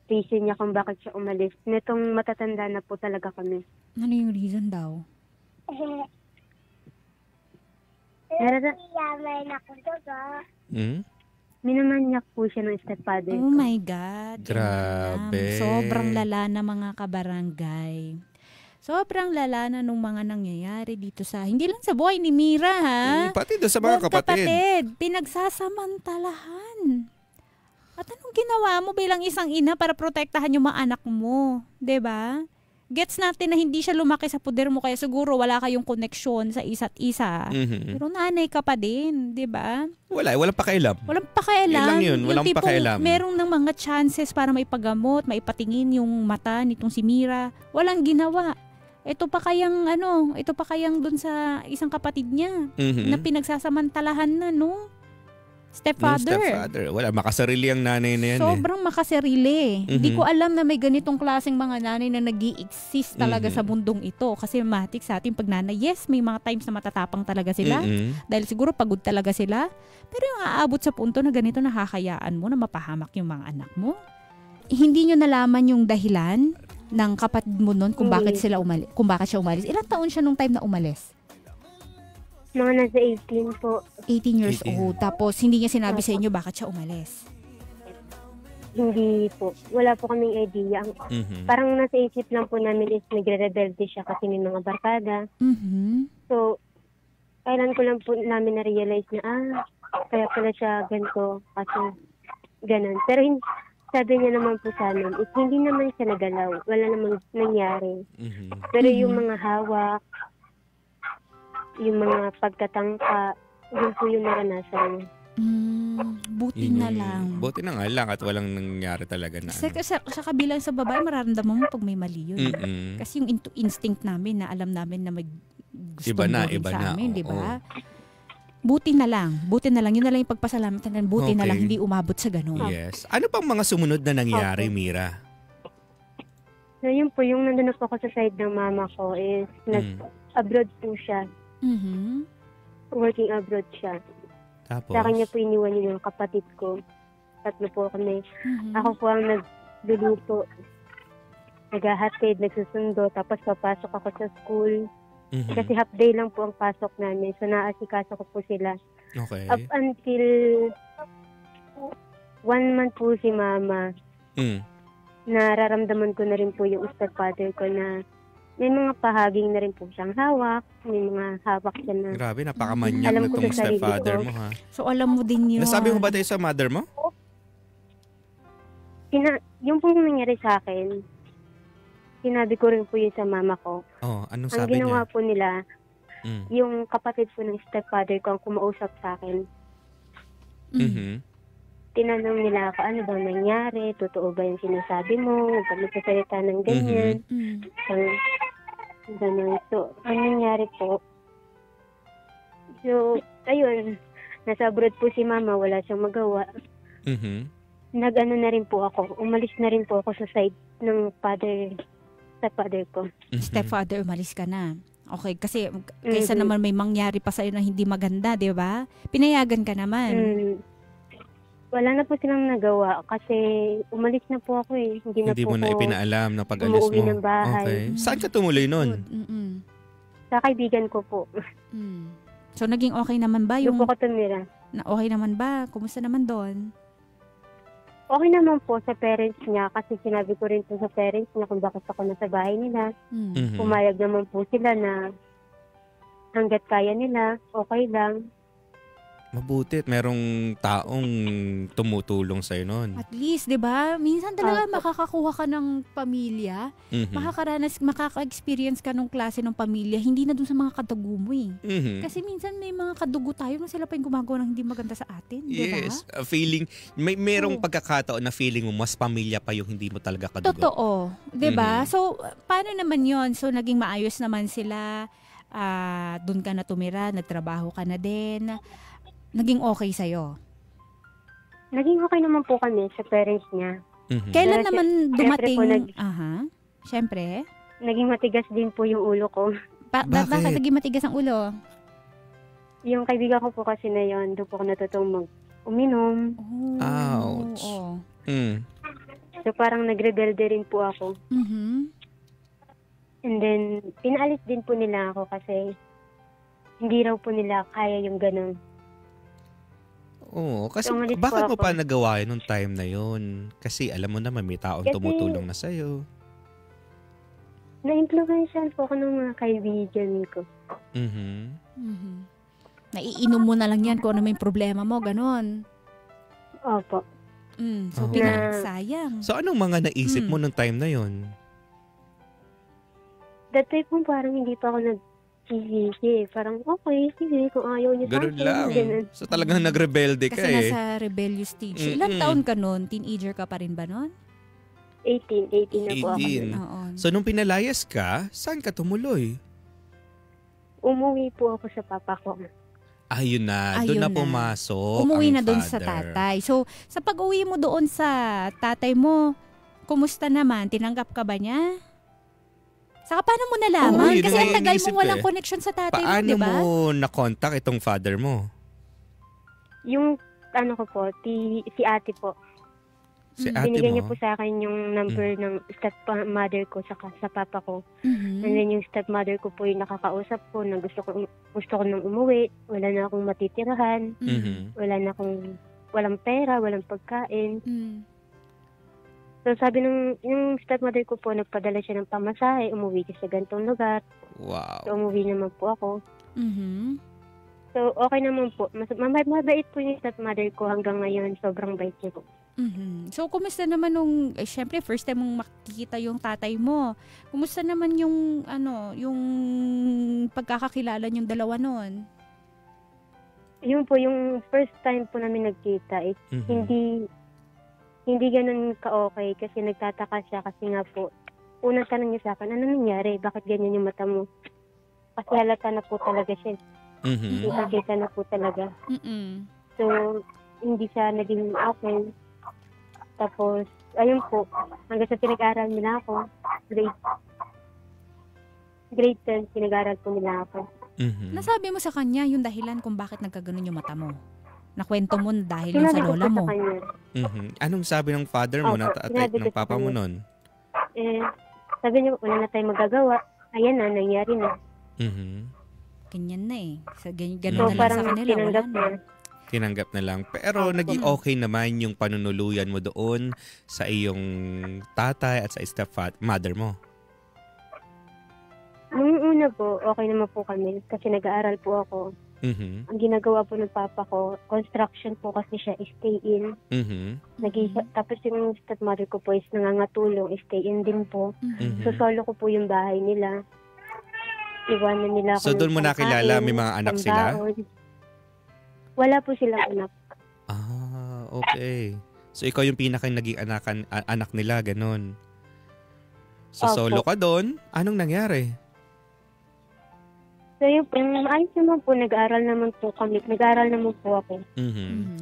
reason niya kung bakit siya umalis. Netong matatanda na po talaga kami. Ano yung reason daw? Minamanyak po siya ng stepfather ko. Oh my God. Grabe. Sobrang lala na mga kabarangay. Sobrang lala na nung mga nangyayari dito sa, hindi lang sa buhay ni Mira, ha? Pati doon sa mga kapatid. Pinagsasamantalahan. At anong ginawa mo bilang isang ina para protektahan yung mga anak mo? 'Di ba? Gets natin na hindi siya lumaki sa poder mo kaya siguro wala kayong koneksyon sa isa't isa. Pero nanay ka pa din, 'di ba? Walang pakialam. Walang pakialam. Yun lang yun, walang pakialam. Merong ng mga chances para maipagamot, maipatingin yung mata nitong si Mira. Walang ginawa. Ito pa kayang dun sa isang kapatid niya na pinagsasamantalahan na, no? Stepfather. Wala, makasarili ang nanay na yan. Sobrang makasarili. Hindi ko alam na may ganitong klaseng mga nanay na nag-i-exist talaga sa mundong ito. Kasi matik sa ating pagnanay, yes, may mga times na matatapang talaga sila. Dahil siguro pagod talaga sila. Pero yung aabot sa punto na ganito, nakakayaan mo na mapahamak yung mga anak mo. Hindi nyo nalaman yung dahilan ng kapatid mo nun kung bakit siya umalis. Ilang taon siya nung time na umalis? Mga nasa 18 po. 18 years old. Tapos, hindi niya sinabi sa inyo bakit siya umalis? Hindi po. Wala po kaming idea. Parang nasa isip lang po namin is nagre-rebelde siya kasi may mga barkada. So, kailan ko lang po namin na-realize na, kaya pala siya ganito kasi ganun. Pero sabi niya naman po sa amin, hindi naman siya nagalaw. Wala namang nangyari. Pero yung mga hawak, yung mga pagkatangka, yun po yung naranasan. Buti na lang. Buti na nga lang at walang nangyari talaga na. Sa kabilang sa babae, mararamdaman mo pag may mali yun. Kasi yung instinct namin na alam namin na may gusto iba na sa amin, di ba? Buti na lang. Yun na lang yung pagpasalamat na buti na lang hindi umabot sa ganun. Yes. Ano pang mga sumunod na nangyari, Mira? So yun po, yung nandun po ako sa side ng mama ko is nag-abroad po siya. Working abroad siya. Tapos? Sa kanya po iniwan yung kapatid ko. Tatlo po kami. Ako po ang nagluluto. Naghahatid, nagsusundo. Tapos papasok ako sa school. Kasi half day lang po ang pasok namin. So naasikaso ko po sila. Okay. Up until 1 month po si mama. Nararamdaman ko na rin po yung stepfather ko na may mga pahaging na rin po siyang hawak. May mga hawak siya na. Grabe, napakamanyak na itong stepfather mo, ha? So, alam mo din yun. Nasabi mo ba tayo sa mother mo? Yung pong nangyari sa akin, sinabi ko rin po yun sa mama ko. Oh, anong Ang sabi niya? ginawa po nila, yung kapatid po ng stepfather ko ang kumausap sa akin. Tinanong nila ako, ano bang nangyari? Totoo ba yung sinasabi mo? Huwag ka magsasalita ng ganyan. Ganun. So, ang nangyari po, so, ayun, nasa abroad po si mama, wala siyang magawa. Nag-ano na rin po ako, umalis na rin po ako sa side ng stepfather ko. Stepfather, umalis ka na. Okay, kasi kaysa naman may mangyari pa sa'yo na hindi maganda, di ba? Pinayagan ka naman. Wala na po silang nagawa kasi umalis na po ako eh. Hindi mo na ipinaalam na pag-alis mo. Ng bahay. Okay. Saan ka tumuloy nun? Sa kaibigan ko po. So, naging okay naman ba yung... Doon po ko tumira. Okay naman ba? Kumusta naman doon? Okay naman po sa parents niya kasi sinabi ko rin po sa parents niya kung bakit ako nasa bahay nila. Pumayag naman po sila na hanggat kaya nila, okay lang. Mabuti at merong taong tumutulong sa'yo nun. At least, di ba? Minsan talaga makakakuha ka ng pamilya, makaka-experience ka ng klase ng pamilya, hindi na dun sa mga kadugo mo eh. Kasi minsan may mga kadugo tayo na sila pa yung gumagawa ng hindi maganda sa atin, di ba? Yes, feeling, merong pagkakataon na feeling mo mas pamilya pa yung hindi mo talaga kadugo. Totoo, di ba? So, paano naman yon? So, naging maayos naman sila, dun ka na tumira, nagtrabaho ka na din, naging okay sa'yo? Naging okay naman po kami sa parents niya. Kailan naman dumating? Siyempre. Naging matigas din po yung ulo ko. Bakit naging matigas ang ulo? Yung kaibigan ko po kasi na yun, doon po ako natutong uminom. Ouch. So parang nagrebelde rin po ako. And then, pinaalis din po nila ako kasi hindi raw po nila kaya yung ganun. Oo, kasi so, bakit mo pa nagawa yun nung time na yun? Kasi alam mo naman, may taong tumutulong na sa'yo. Na-influensyan po ako ng mga kaibigan ko. Naiinom mo na lang yan kung ano may problema mo, ganon. Opo. So, sayang. So, anong mga naisip mo nung time na yun? That time po parang hindi pa ako nag-CCC. Parang okay, sige, kung ayaw niyo sa akin. Ganun lang. So, talagang nagrebelde ka kasi nasa rebellious stage. Ilang taon ka nun? Teenager ka pa rin ba nun? 18 na po ako. So, nung pinalayas ka, saan ka tumuloy? Umuwi po ako sa papa ko. Ayun na. Doon na pumasok umuwi na ang doon sa tatay. So, sa pag-uwi mo doon sa tatay mo, kumusta naman? Tinanggap ka ba niya? Saka paano mo nalaman? Kasi ang tagal mong walang connection sa tatay mo, di ba? Paano mo na-contact itong father mo? Yung, ko po, si ate po. Si ate binigay mo? niya po sa akin yung number ng stepmother ko sa papa ko. And then yung stepmother ko po yung nakakausap ko na gusto ko nang umuwi. Wala na akong matitirahan. Walang pera, walang pagkain. So sabi yung stepmother ko po, nagpadala siya ng pamasahe, umuwi siya sa ganitong lugar. Wow. So umuwi naman po ako. So okay naman po. Mabait po yung stepmother ko hanggang ngayon. Sobrang bait niya po. So, kumusta naman nung, syempre, first time mong makikita yung tatay mo. Kumusta naman yung pagkakakilala niyong dalawa nun? Yun po, yung first time po namin nagkita, hindi ganun ka-okay kasi nagtataka siya kasi nga po, unang tanong niya sa akin, ano nangyari? Bakit ganyan yung mata mo? Kasi halata na po talaga siya. Kita na po talaga. So, hindi siya naging okay. Tapos, ayun po, hanggang sa pinag-aral nila ako, grade 10, pinag-aral po nila ako. Nasabi mo sa kanya yung dahilan kung bakit nagkaganon yung mata mo? Nakwento mo na dahil yun sa lola mo? Anong sabi ng father mo, ng papa mo nun? Sabi niya, wala na tayong magagawa. Ayan na, nangyari na. Ganyan na eh. Ganun na lang sa kanila, wala na. Tinanggap na lang. Pero naging okay naman yung panunuluyan mo doon sa iyong tatay at sa stepmother mo? Nung una po, okay naman po kami kasi nag-aaral po ako. Ang ginagawa po ng papa ko, construction po kasi siya, stay in. Tapos yung stepmother ko po is nangangatulong, stay in din po. So solo ko po yung bahay nila. Iwanan nila ako. So doon mo nakilala, may mga anak sila? Wala po silang anak. Okay. So ikaw yung naging anak nila, ganun. So solo ka doon, anong nangyari? So yun, ayos naman po, nag-aaral naman po kami. Nag-aaral naman po ako.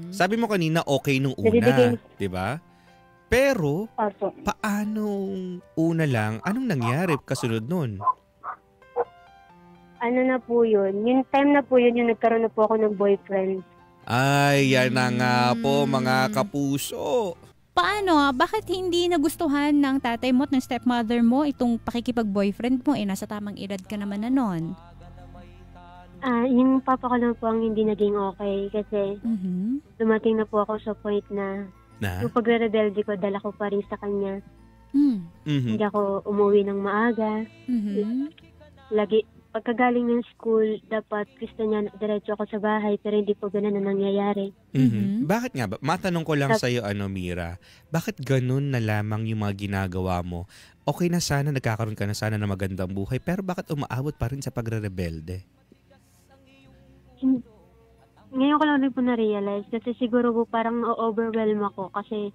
Sabi mo kanina okay nung una, di ba? Pero, paano una lang, anong nangyari kasunod nun? Ano na po yun? Yung time na po yun, yung nagkaroon na po ako ng boyfriend. Ay, yan na nga po mga kapuso. Paano? Bakit hindi nagustuhan ng tatay mo at ng stepmother mo itong pakikipag-boyfriend mo? Nasa tamang edad ka naman na nun. Yung papa ko lang po ang hindi naging okay kasi dumating na po ako sa point na yung pagre-rebelde ko, dala ko pa rin sa kanya. Hindi ako umuwi ng maaga. Lagi, pagkagaling ng school, dapat gusto niya diretso ako sa bahay pero hindi po ganun na nangyayari. Bakit nga ba? Matanong ko lang sa'yo, Mira, bakit ganun na lamang yung mga ginagawa mo? Okay na sana, nagkakaroon ka na sana ng magandang buhay, pero bakit umaabot pa rin sa pagre-rebelde? Ngayon ko lang rin po na-realize kasi siguro po parang na-overwhelm ako kasi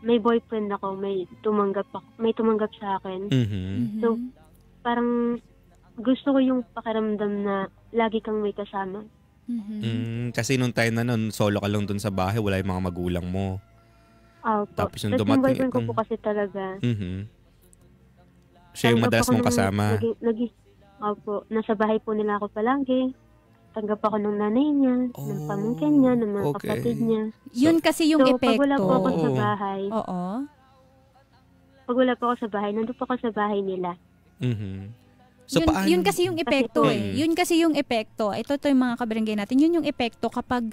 may boyfriend ako, may tumanggap sa akin. So, parang gusto ko yung pakiramdam na lagi kang may kasama. Kasi nung time na nun, solo ka lang dun sa bahay, wala yung mga magulang mo. Opo. Tapos yung dumating, yung boyfriend ko po kasi talaga, Siya yung madalas mong kasama. Opo, nasa bahay po nila ako palagi. Tanggap ako ng nanay niya, ng pamangkin niya, ng mga kapatid niya. Yun kasi yung epekto. Pag wala po ako sa bahay, Oo. pag wala po ako sa bahay, nandun po ako sa bahay nila. So, yun kasi yung epekto Yun kasi yung epekto. Ito yung mga kabarangay natin. Yun yung epekto kapag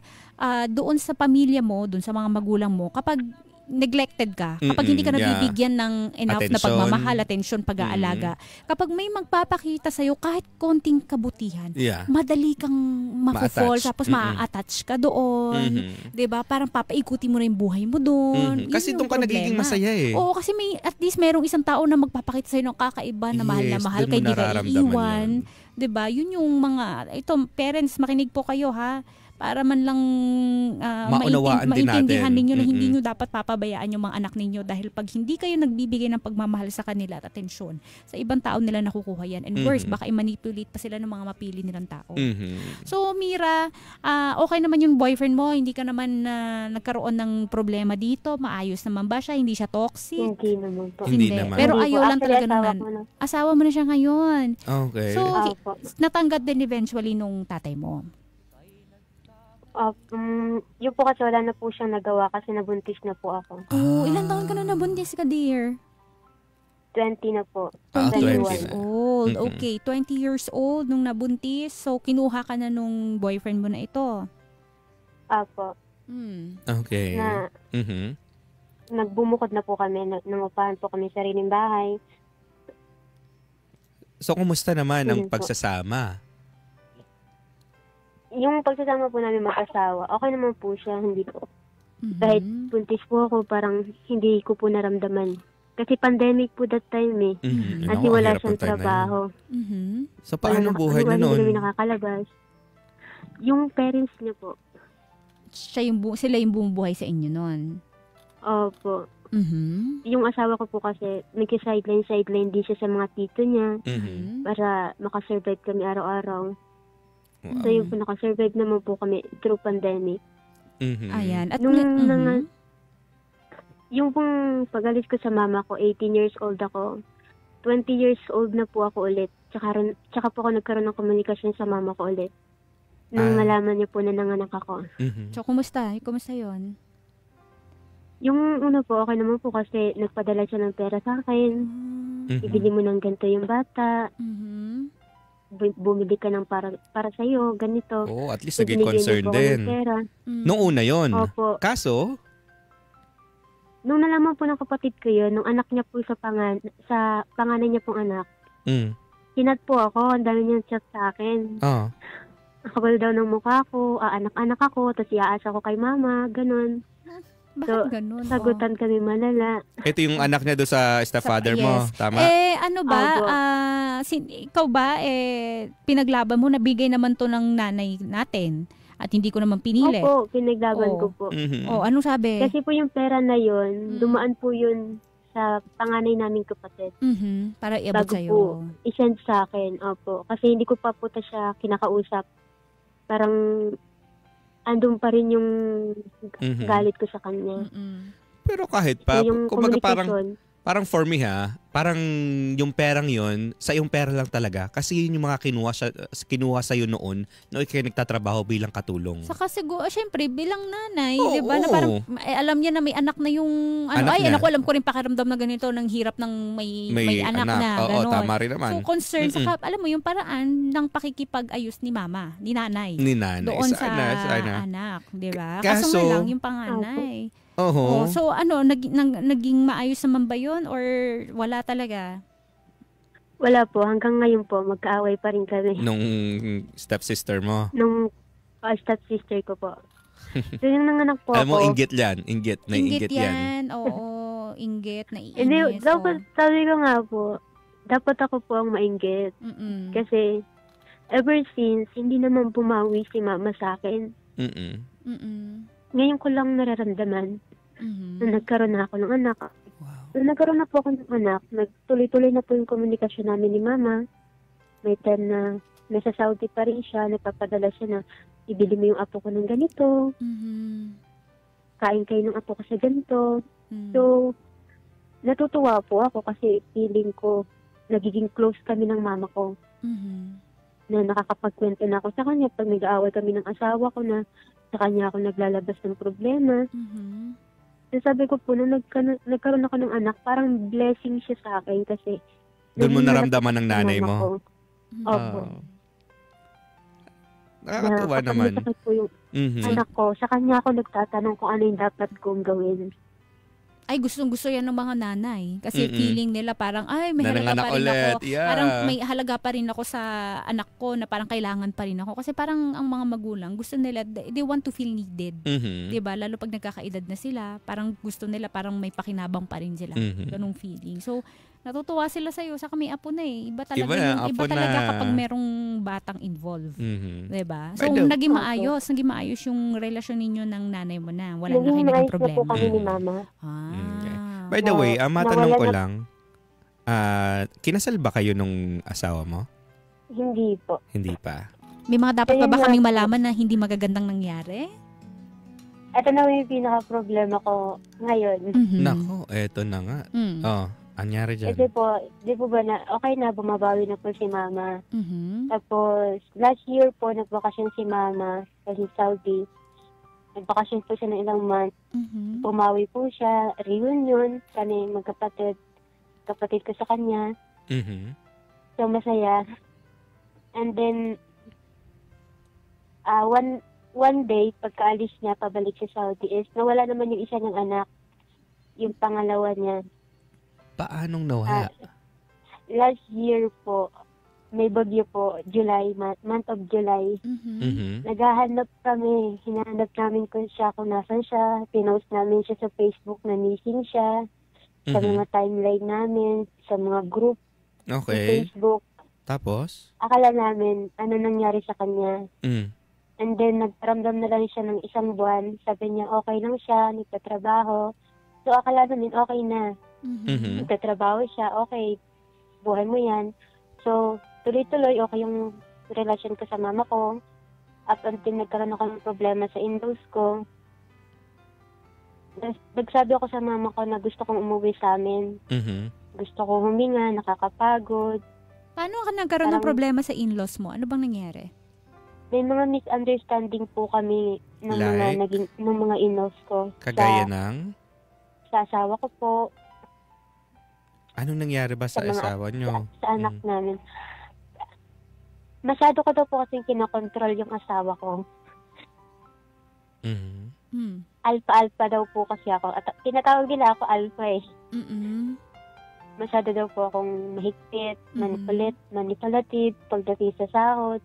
doon sa pamilya mo, doon sa mga magulang mo, kapag neglected ka, kapag hindi ka nabibigyan ng enough na pagmamahal, atensyon, pag-aalaga, kapag may magpapakita sa'yo kahit konting kabutihan, madali kang ma-fall, tapos ma-attach ka doon. Diba? Parang papaikuti mo na yung buhay mo doon. Kasi doon ka nagiging masaya eh. Oo, kasi at least merong isang tao na magpapakita sa'yo ng kakaiba na mahal kay di ka iiwan. Diba? Yun yung mga, parents, makinig po kayo ha. Para man lang maintindihan ninyo na hindi nyo dapat papabayaan yung mga anak ninyo dahil pag hindi kayo nagbibigay ng pagmamahal sa kanila at atensyon, sa ibang tao nila nakukuha yan. And worse, baka i-manipulate pa sila ng mga mapili nilang tao. So, Mira, okay naman yung boyfriend mo? Hindi ka naman nagkaroon ng problema dito? Maayos naman ba siya? Hindi siya toxic? Hindi naman po. Hindi naman. Pero Hindi ayaw po. lang talaga Actually, asawa mo na siya ngayon. Okay. So, natanggap din eventually nung tatay mo. Yun po kasi wala na po siyang nagawa kasi nabuntis na po ako. Ilan taon ka na nabuntis ka, dear? 20 na po. 20 years 20 na. old. Okay, 20 years old nung nabuntis. So, kinuha ka na nung boyfriend mo na ito. Apo. Okay. Na, nagbumukod na po kami. Nangupahan po kami sa sariling bahay. So, kumusta naman ang pagsasama? Yung pagsasama po namin mag-asawa, okay naman po siya, hindi po. Kahit buntis po ako, parang hindi ko po naramdaman. Kasi pandemic po that time eh. Kasi wala siyang trabaho. So, paano buhay na noon? Hindi kami nakakalabas. Yung parents niya po. Sila yung bumubuhay sa inyo noon? Opo. Yung asawa ko po kasi nag-sideline din siya sa mga tito niya para makasurvive kami araw-araw. Wow. So yung po nakasurvive naman po kami through pandemic. Ayan. At yung pong pag-alis ko sa mama ko, 18 years old ako. 20 years old na po ako ulit. Tsaka po ako nagkaroon ng komunikasyon sa mama ko ulit. Nang malaman niya po na nanganak ako. So kumusta? Kumusta yun? Yung una po, okay naman po kasi nagpadala siya ng pera sa akin. Ibili mo ng ganito yung bata. Bumili ka ng para sa iyo, ganito. At least naging concern din. Noong una yon. Opo. Kaso? Nung nalaman po ng kapatid ko yun, nung anak niya po sa panganay niya pong anak, hinat po ako, ang dami niyang chat sa akin. Nakabal daw ng mukha ko, anak-anak ako, tapos iaasa ko kay mama, ganun. Bakit ganun? Sagutan kami malala. Ito yung anak niya doon sa stepfather mo, tama? Ano ba? Ikaw ba, pinaglaban mo, nabigay naman to ng nanay natin at hindi ko naman pinili. Opo, pinaglaban ko po. Anong sabi? Kasi po yung pera na yun, dumaan po yun sa panganay naming kapatid. Para iabot sa'yo. Bago po, isend sa akin. Opo. Kasi hindi ko pa po siya kinakausap. Parang andun pa rin yung galit ko sa kanya. Pero kahit pa, yung kumbaga parang for me parang yung perang yon sa yung pera lang talaga. Kasi yun yung mga kinuha sa'yo noon na kayo nagtatrabaho bilang katulong. Saka siguro, syempre, bilang nanay, di ba? Na parang alam niya na may anak na yung, anak ko, alam ko rin pakiramdam na ganito, ng hirap ng may anak na. Oo, tama rin naman. So, concern, saka alam mo, yung paraan ng pakikipag-ayos ni mama, ni nanay. Doon sa anak, di ba? Kaso nga lang, yung panganay. So naging maayos naman ba yun or wala talaga? Wala po. Hanggang ngayon po, magkaaway pa rin kami. Nung stepsister mo? Nung stepsister ko po. So yung nanganak po alam mo, ako. inggit yan. Inggit yan. Oo, inggit, naiinis. Hindi, dapat, sabi ko nga po, dapat ako po ang mainggit. Kasi ever since, hindi naman bumawi si mama sa akin. Ngayon ko lang nararamdaman na nagkaroon na ako ng anak. Nung nagkaroon na po ako ng anak, nagtuloy-tuloy na po yung komunikasyon namin ni mama. May time na nasa Saudi pa rin siya, nagpapadala siya na ibili mo yung apo ko ng ganito. Kain kayo ng apo ko sa ganito. So, natutuwa po ako kasi feeling ko nagiging close kami ng mama ko. Na nakakapagkwento na ako sa kanya pag nag-aaway kami ng asawa ko na sa kanya ako naglalabas ng problema. So sabi ko po, nung nagkaroon ako ng anak, parang blessing siya sa akin kasi doon mo naramdaman ng nanay mo? Opo. Nakakatuwa naman. Kapag po yung anak ko, sa kanya ako nagtatanong kung ano yung dapat kong gawin. Ay, gustong-gusto yan ng mga nanay. Kasi feeling nila parang, ay, may halaga pa rin ulit. ako. Yeah. Parang may halaga pa rin ako sa anak ko na parang kailangan pa rin ako. Kasi parang ang mga magulang, gusto nila, they want to feel needed. Diba? Lalo pag nagkakaedad na sila, parang gusto nila, parang may pakinabang pa rin sila. Ganong feeling. So, natutuwa sila sa'yo. Saka may apo na eh. Iba talaga kapag merong batang involved. Diba? So, naging maayos yung relasyon ninyo ng nanay mo na. Wala na kayo naging problema. Naging maayos na po kami ni mama. Okay. By the way, matanong ko lang, kinasal ba kayo nung asawa mo? Hindi po. Hindi pa. May mga dapat pa ba kaming malaman na hindi magagandang nangyari? Ito na yung pinaka-problema ko ngayon. Nako, eto na nga. Anyari dyan? Kasi po, di po ba na, okay na, bumabawi na po si mama. Tapos, last year po, nagbakasyon si mama kasi Saudi. Nagbakasyon po siya ng ilang month. Pumawi po siya, reunion, kami magkapatid. Kapatid ko sa kanya. So, masaya. And then, one day, pagkaalis niya, pabalik sa Saudi is, nawala naman yung isa niyang anak. Yung pangalawa niya. Paanong nawala? Last year po, may bagyo po, July, month of July. Naghahanap kami, hinahanap namin kung nasan siya, pinost namin siya sa Facebook na missing siya, sa mga timeline namin, sa mga group sa Facebook. Tapos? Akala namin, ano nangyari sa kanya. And then, nagparamdam na lang siya ng isang buwan. Sabi niya, okay lang siya, nagtatrabaho. So, akala namin, okay na. Nagtatrabaho siya, okay, buhay mo yan. So, tuloy-tuloy, okay yung relasyon ko sa mama ko. Up until nagkaroon ako ng problema sa in-laws ko. Nagsabi ako sa mama ko na gusto kong umuwi sa amin. Gusto ko huminga, nakakapagod. Paano ka nagkaroon ng problema sa in-laws mo? Ano bang nangyari? May mga misunderstanding po kami ng mga in-laws ko. Kagaya ng? Sa asawa ko po. Anong nangyari ba sa asawa nyo? Sa anak namin. Masyado ko daw po kasing kinokontrol yung asawa ko. Alpha daw po kasi ako. At tinatawag nila ako alpha eh. Masyado daw po akong mahigpit, manipulative, pagdating sa sahod.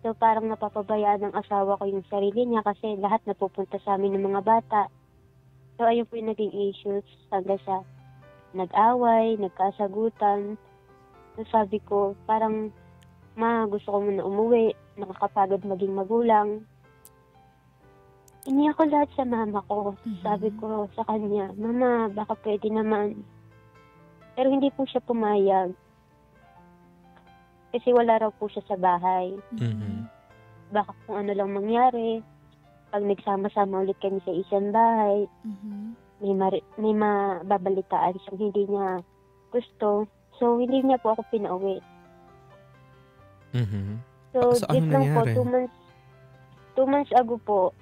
So parang napapabayaan ng asawa ko yung sarili niya kasi lahat napupunta sa amin ng mga bata. So, ayun po yung naging issues hanggang sa nag-away, nagkasagutan. So, sabi ko, parang, gusto ko muna umuwi, nakakapagod maging magulang. Iniyak ko lahat sa mama ko. Sabi ko sa kanya, Mama, baka pwede naman. Pero hindi po siya pumayag. Kasi wala raw po siya sa bahay. Baka kung ano lang mangyari. Pag nagsama-sama ulit kami sa isang bahay, may mababalitaan siyang hindi niya gusto. So, hindi niya po ako pinauwi. So, this lang po, 2 months ago po,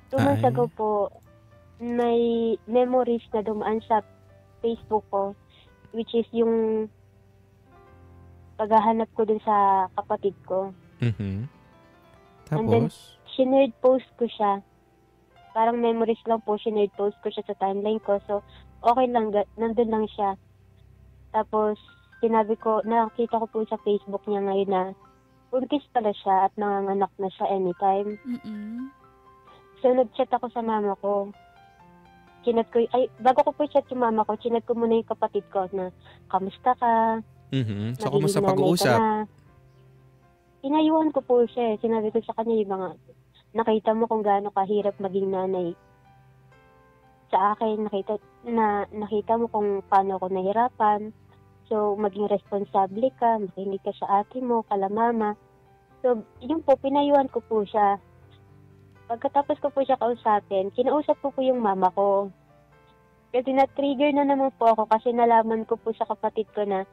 2 months ago po, may memories na dumaan sa Facebook ko, which is yung paghahanap ko dun sa kapatid ko. Tapos? And then, sinerd post ko siya. Parang memories lang po, sinerd post ko siya sa timeline ko. So, okay lang, nandun lang siya. Tapos, sinabi ko, nakita ko po sa Facebook niya ngayon na buntis pala siya at nanganganak na siya anytime. So, nag-chat ako sa mama ko. Bago ko po chat yung mama ko, chinat ko muna yung kapatid ko na, kamusta ka? So, kumusta pag-uusap? Inayuhan ko po siya. Sinabi ko sa kanya yung mga, nakita mo kung gaano kahirap maging nanay. Sa akin, nakita mo kung paano ako nahirapan. So, maging responsable ka, makinig ka sa ate mo, kala mama. So, yun po, pinayuhan ko po siya. Pagkatapos ko po siya kausapin, kinausap ko po yung mama ko. Kasi na-trigger na naman po ako kasi nalaman ko po sa kapatid ko na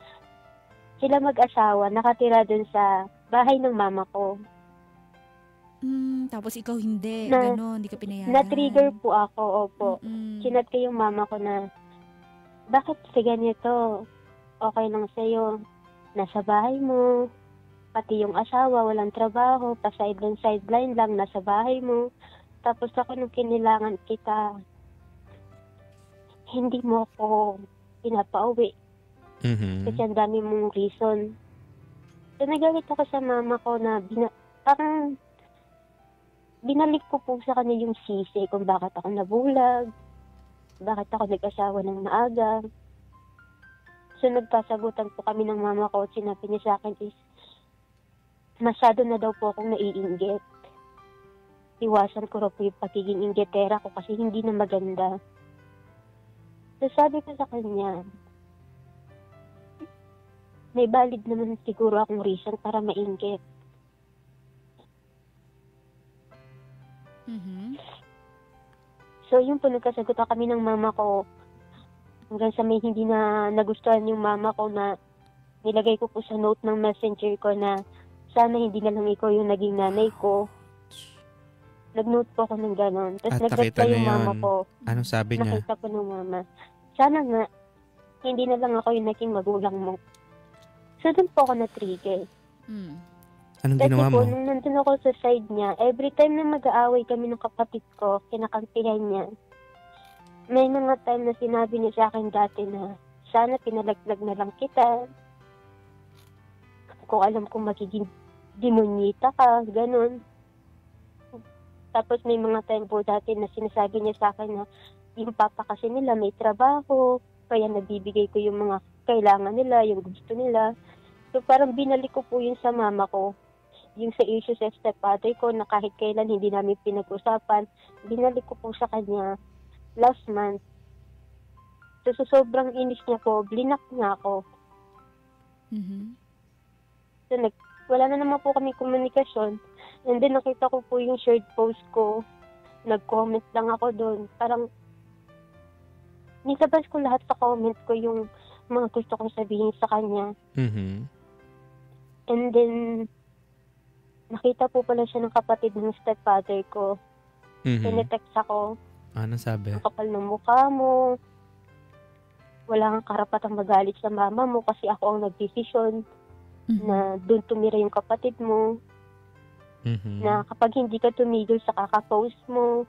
sila mag-asawa nakatira dun sa bahay ng mama ko. Tapos ikaw hindi, gano'n, hindi ka pinayagan. Na-trigger po ako, opo. Chinat ko yung mama ko na, bakit sa ganito? Okay lang sa'yo. Nasa bahay mo, pati yung asawa, walang trabaho, pa-sideline lang, nasa bahay mo. Tapos ako nung kinilangan kita, hindi mo ako pinapauwi. Kasi ang dami mong reason. So nagalit ako sa mama ko na parang binalik ko po sa kanya yung sisi kung bakit ako nabulag, bakit ako nag-asawa ng maaga. So nagkasagutan po kami ng mama ko at sinabi niya sa akin is, masyado na daw po akong naiinggit. Iwasan ko raw po yung pagiging inggitera ko kasi hindi na maganda. So sabi ko sa kanya, may valid naman siguro akong reason para mainggit. So yun po, nagkasagutan kami ng mama ko hanggang sa may hindi na nagustuhan yung mama ko na nilagay ko po sa note ng messenger ko na sana hindi na lang ikaw yung naging nanay ko. Nag-note po ako ng gano'n. Tapos nag-reply yung mama ko. Anong sabi niya? Nakita ko ng mama. Sana nga, hindi na lang ako yung naging magulang mo. So doon po ako na-trigger. Anong ginawa mo? Kasi po, nung nandun ako sa side niya, every time na mag-aaway kami ng kapatid ko, kinakampihan niya. May mga time na sinabi niya sa akin dati na, sana pinalaglag na lang kita. Kung alam kong magiging demonyita ka, ganun. Tapos may mga time po dati na sinasabi niya sa akin na, yung papa kasi nila may trabaho, kaya nabibigay ko yung mga kailangan nila, yung gusto nila. So parang binalik ko po yun sa mama ko. Yung sa issue sa stepfather ko na kahit kailan hindi namin pinag-usapan, binalik ko po sa kanya last month. So sobrang inis niya po, blinak niya ako. So wala na naman po kami komunikasyon. And then nakita ko po yung shared post ko. Nag-comment lang ako doon. Parang nisabas ko lahat sa comment ko yung mga gusto kong sabihin sa kanya. And then nakita po pala siya ng kapatid ng stepfather ko. Tinetext ako. Ano sabi? Ang kapal ng mukha mo. Wala kang karapatang magalit sa mama mo kasi ako ang nagdesisyon na doon tumira yung kapatid mo. Na kapag hindi ka tumigil sa kaka-post mo,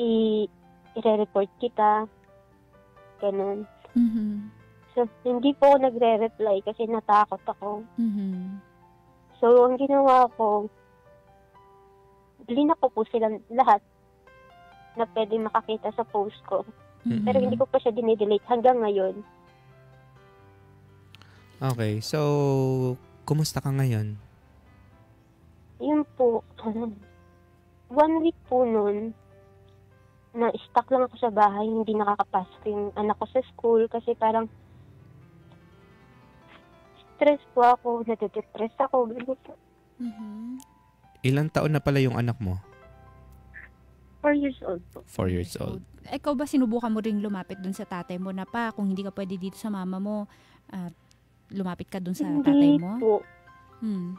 i-re-report kita. Ganun. So, hindi po ako nagre-reply kasi natakot ako. So, ang ginawa ko, blinak ko po silang lahat na pwede makakita sa post ko. Pero hindi ko pa siya dinidelete hanggang ngayon. Okay, so, kumusta ka ngayon? Yun po, 1 week po nun, na stuck lang ako sa bahay, hindi nakakapasok yung anak ko sa school kasi parang stress po ako, nade-depress ako. Ilang taon na pala yung anak mo? 4 years old po. 4 years old. Ikaw ba sinubukan mo ring lumapit dun sa tatay mo na pa, kung hindi ka pwede dito sa mama mo, lumapit ka dun sa tatay mo?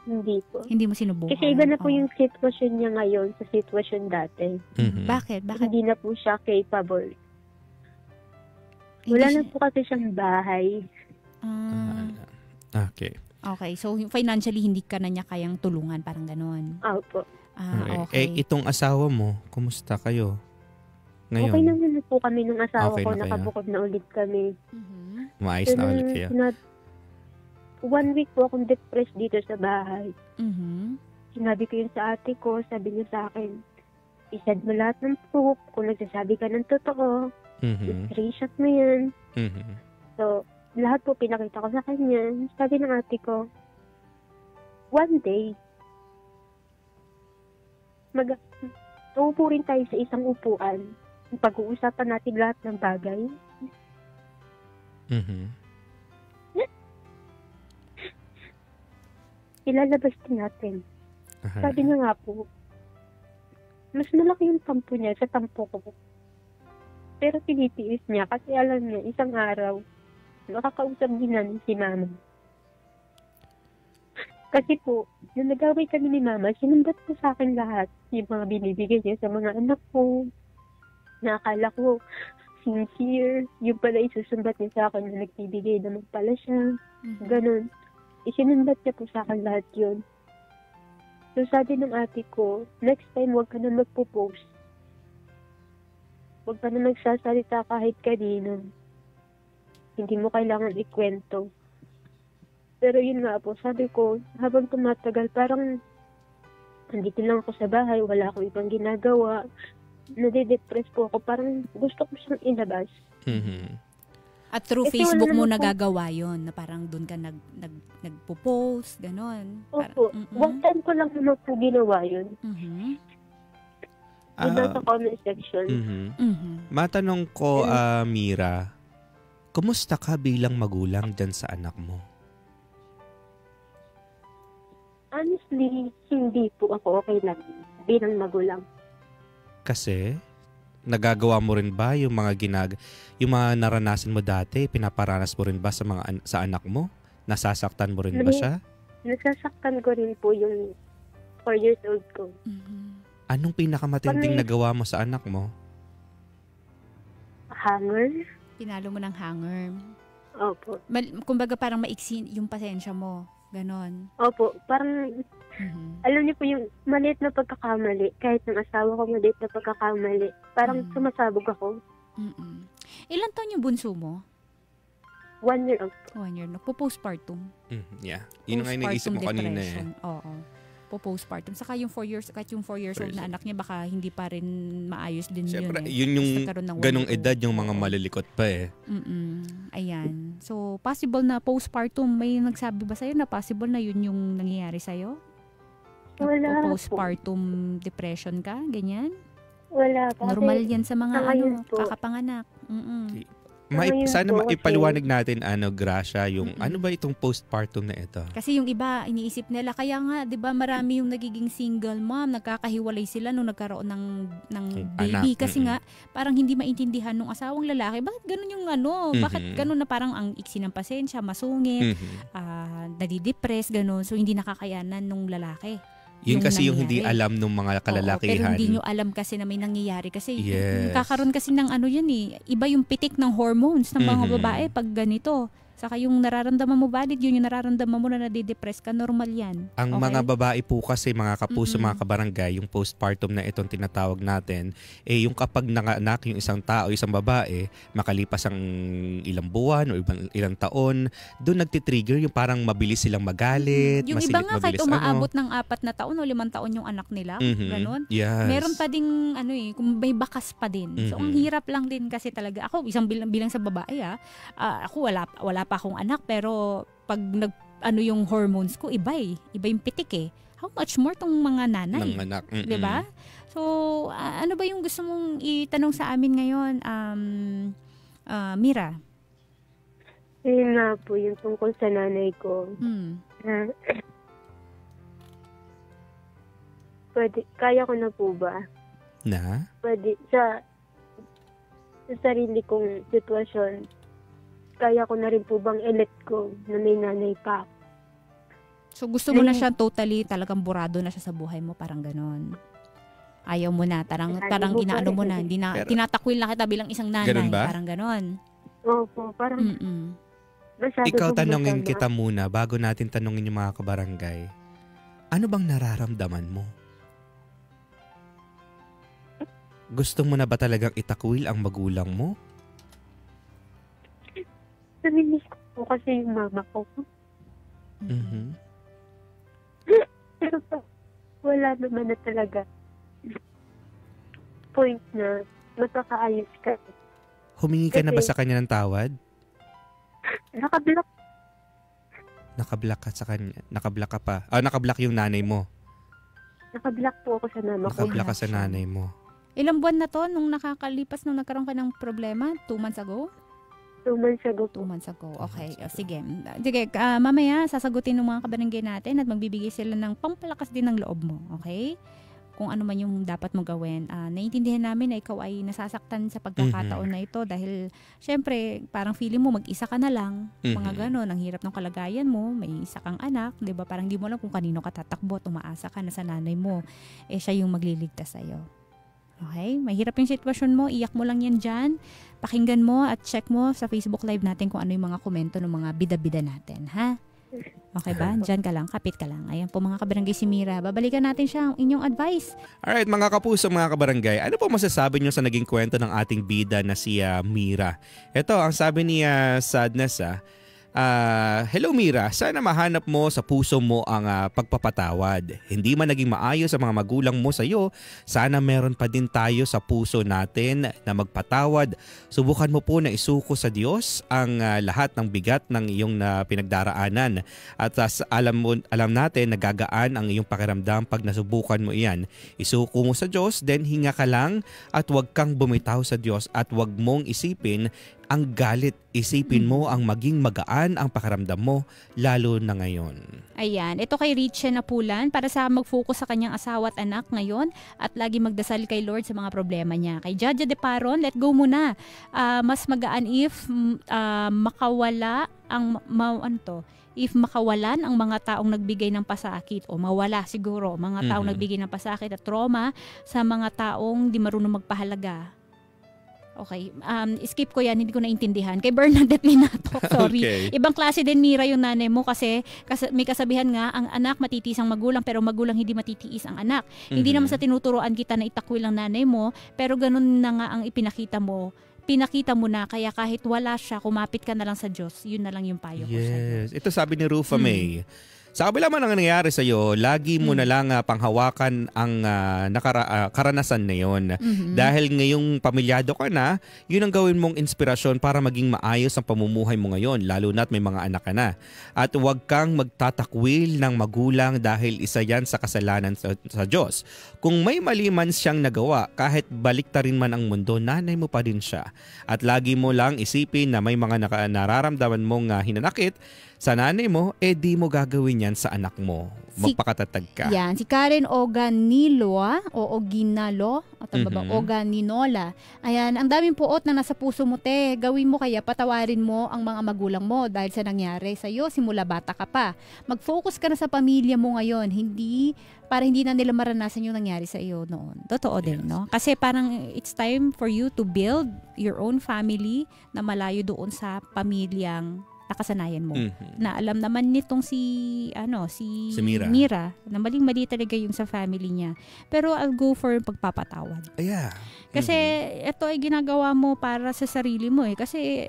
Hindi po. Hindi mo sinubukan? Kasi iba na po yung sitwasyon niya ngayon sa sitwasyon dati. Bakit? Hindi na po siya capable. Wala na po kasi siyang bahay. Okay. Okay, so financially hindi ka na niya kayang tulungan, parang ganon. Opo. Okay. Itong asawa mo, kumusta kayo ngayon? Okay naman na po kami nung asawa Okay ko, na kayo? nakabukod na ulit kami. Maayos na ulit kayo? 1 week po akong depressed dito sa bahay. Sinabi ko yun sa ate ko, sabi niya sa akin, isad mo lahat ng proof, kung nagsasabi ka ng totoo, screenshot mo yan. So, lahat po pinakita ko sa kanya. Sabi ng ate ko, one day, uupo rin tayo sa isang upuan. Pag-uusapan natin lahat ng bagay. Ilalabas din natin. Sabi niya nga po, mas malaki yung tampo niya sa tampo ko. Pero pinitiis niya kasi alam niya, isang araw, makakausap din namin si mama. Kasi po, nung nag-away kami ni mama, sinundat po sa akin lahat yung mga binibigay niya sa mga anak ko. Nakakala ko, sincere. Yung pala isusumbat niya sa akin na nagbibigay naman pala siya. Ganon. Isinundat niya po sa akin lahat yun. So sabi ng ate ko, next time huwag ka na magpo-post. Huwag ka na magsasalita kahit kanino. Hindi mo kailangan ikwento. Pero yun nga po, sabi ko, habang tumatagal, parang nandito lang ako sa bahay, wala akong ibang ginagawa. Nade-depress po ako, parang gusto ko siyang ilabas. At through Facebook mo nagagawa yon na parang doon ka nagpo-post, gano'n. Opo. One time ko lang naman po ginawa yun. Diba sa comment section. Matanong ko, Mira, kumusta ka bilang magulang dyan sa anak mo? Honestly, hindi po ako okay lang bilang magulang. Kasi, nagagawa mo rin ba yung mga yung mga naranasan mo dati, pinaparanas mo rin ba sa anak mo? Nasasaktan mo rin ba siya? Nasasaktan ko rin po yung 4 years old ko. Anong pinakamatinding nagawa mo sa anak mo? Hanger. Pinalo mo ng hanger. Opo. Kumbaga parang maiksi yung pasensya mo. Ganon. Opo. Parang, alam niyo po yung maliit na pagkakamali. Kahit ng asawa ko maliit na pagkakamali. Parang sumasabog ako. Ilan taon yung bunso mo? 1 year old. 1 year. Nagpo-postpartum. Yeah. Yun nga yung naisip mo kanina eh. Oo. Po-postpartum. Saka yung 4 years, kahit yung 4 years old na anak niya, baka hindi pa rin maayos din Siyempre, yun eh. Yun yung ganong edad, yung mga malilikot pa eh. Ayan. So, possible na postpartum. May nagsabi ba sa'yo na possible na yun yung nangyayari sa'yo? Wala postpartum depression ka? Ganyan? Wala pa. Normal yan sa mga kakapanganak. Sana maipaliwanag natin, Gracia, yung ano ba itong postpartum na ito? Kasi yung iba, iniisip nila, kaya nga, di ba, marami yung nagiging single mom, nagkakahiwalay sila nung nagkaroon ng baby. Kasi nga, parang hindi maintindihan ng asawang lalaki, bakit ganun yung bakit ganun na parang ang iksi ng pasensya, masungit, nadidepress, ganun. So, hindi nakakayanan nung lalaki. Yun kasi yung hindi alam ng mga kalalakihan. Pero hindi nyo alam kasi na may nangyayari. Kasi kakaroon kasi ng yan eh. Iba yung pitik ng hormones ng mga babae pag ganito. Saka yung nararamdaman mo valid, yun yung nararamdaman mo na nadidepress ka, normal yan. Ang mga babae po kasi, mga kapuso, mga kabarangay, yung postpartum na itong tinatawag natin, yung kapag nanganak yung isang tao, isang babae, makalipas ang ilang buwan o ilang taon, doon nagtitrigger yung parang mabilis silang magalit. Yung iba nga kahit umaabot ng 4 na taon o 5 taon yung anak nila, ganun. Yes. Meron pa ding kung may bakas pa din. So ang hirap lang din kasi talaga. Ako, isang bilang sa babae ako wala pa akong anak, pero pag yung hormones ko, iba yung pitik eh. How much more tong mga nanay? Ng anak. Diba? So, ano ba yung gusto mong itanong sa amin ngayon, Mira? Yun nga po, yung tungkol sa nanay ko. Kaya ko na po ba? Na? Pwede, sa sarili kong sitwasyon, kaya ko na rin po bang i-let go na may nanay pa. So gusto mo na siya totally talagang burado na siya sa buhay mo, parang ganon. Ayaw mo na, parang inaano mo na, hindi na tinatakwil na kita bilang isang nanay, ganun ba? Parang ganon. Opo, parang ikaw tanungin kita muna bago natin tanungin yung mga kabarangay. Ano bang nararamdaman mo? Gusto mo na ba talagang itakwil ang magulang mo? Namimiss ko po kasi yung mama ko. Pero wala naman na talaga point na magkakaayos ka. Humingi ka na ba sa kanya ng tawad? Nakablock. Nakablock ka sa kanya? Nakablock ka pa? Nakablock yung nanay mo? Nakablock po ako sa mama ko. Nakablock ka sa nanay mo. Ilang buwan na to nung nakakalipas nung nagkaroon ka ng problema? 2 months ago? 2 months ago. 2 months ago. Okay. Sige. Mamaya sasagutin ng mga kabarangay natin at magbibigay sila ng pampalakas din ng loob mo. Okay? kung ano man yung dapat mo gawin. Naiintindihan namin na ikaw ay nasasaktan sa pagkakataon na ito dahil syempre parang feeling mo mag-isa ka na lang, mga gano'n, ang hirap ng kalagayan mo, may isa kang anak, 'di ba? Parang hindi mo alam kung kanino ka tatakbo at umaasa ka na sa nanay mo, siya yung magliligtas sa'yo. Okay? Mahirap yung sitwasyon mo, iyak mo lang yan dyan, pakinggan mo at check mo sa Facebook Live natin kung ano yung mga komento ng mga bida-bida natin, ha? Okay ba? Diyan ka lang, kapit ka lang. Ayan po mga kabarangay, si Mira. Babalikan natin siya ang inyong advice. Alright mga kapuso, mga kabarangay, ano po masasabi nyo sa naging kwento ng ating bida na si Mira? Ito, ang sabi ni Sadness, hello Mira, sana mahanap mo sa puso mo ang pagpapatawad. Hindi man naging maayos ang mga magulang mo sa iyo, sana meron pa din tayo sa puso natin na magpatawad. Subukan mo po na isuko sa Diyos ang lahat ng bigat ng iyong pinagdaraanan. At alam natin nagagaan ang iyong pakiramdam pag nasubukan mo iyan. Isuko mo sa Diyos, then hinga ka lang at huwag kang bumitaw sa Diyos at huwag mong isipin ang galit. Isipin mo ang maging magaan ang pakiramdam mo, lalo na ngayon. Ayan, ito kay Richie Napulan, para sa mag-focus sa kanyang asawa at anak ngayon at lagi magdasal kay Lord sa mga problema niya. Kay Jaja De Paron, let go muna. Mas magaan if makawalan ang mga taong nagbigay ng pasakit o mawala siguro mga taong nagbigay ng pasakit at trauma sa mga taong di marunong magpahalaga. Okay, skip ko yan, hindi ko naintindihan. Kay Bernadette Minato, sorry. Okay. Ibang klase din, Mira, yung nanay mo kasi may kasabihan nga, ang anak matitiis ang magulang pero magulang hindi matitiis ang anak. Hindi naman sa tinuturoan kita na itakwil ang nanay mo, pero ganun na nga ang ipinakita mo. Pinakita mo na, kaya kahit wala siya, kumapit ka na lang sa Diyos. Yun na lang yung payo ko sa'yo. Ito sabi ni Rufa May. Sa kabila man ang nangyayari sa iyo, lagi mo na lang panghawakan ang karanasan na yon. Dahil ngayong pamilyado ka na, yun ang gawin mong inspirasyon para maging maayos ang pamumuhay mo ngayon, lalo na't may mga anak ka na. At huwag kang magtatakwil ng magulang dahil isa yan sa kasalanan sa Diyos. Kung may mali man siyang nagawa, kahit baliktarin man ang mundo, nanay mo pa din siya. At lagi mo lang isipin na may mga nararamdaman mong hinanakit sa nanay mo, di mo gagawin yan sa anak mo. Magpakatatag ka. Yan, si Karen Oganilo o Oginalo, Oganinola. Ayan, ang daming puot na nasa puso mo, te. Gawin mo kaya, patawarin mo ang mga magulang mo dahil sa nangyari sa'yo simula bata ka pa. Mag-focus ka na sa pamilya mo ngayon, para hindi na nila maranasan yung nangyari sa iyo noon. Totoo din, no? Kasi parang it's time for you to build your own family na malayo doon sa pamilyang nakasanayan mo. Na alam naman nitong si Mira na maling-mali talaga yung sa family niya. Pero I'll go for pagpapatawad. Yeah. Kasi ito ay ginagawa mo para sa sarili mo Kasi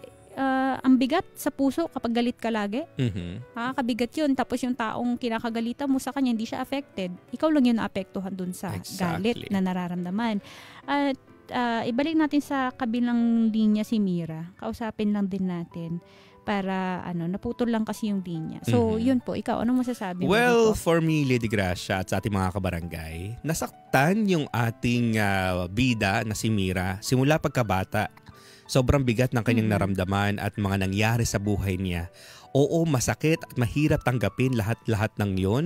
ang bigat sa puso kapag galit ka lagi. Nakakabigat yun. Tapos yung taong kinakagalitan mo sa kanya, hindi siya affected. Ikaw lang yun naapektuhan dun sa galit na nararamdaman. At ibalik natin sa kabilang linya si Mira. Kausapin lang din natin para naputol lang kasi yung linya. So, yun po. Ikaw, anong masasabi mo? Well, for me, Lady Gracia at sa ating mga kabarangay, nasaktan yung ating bida na si Mira simula pagkabata. Sobrang bigat ng kanyang naramdaman at mga nangyari sa buhay niya. Oo, masakit at mahirap tanggapin lahat-lahat ng yun,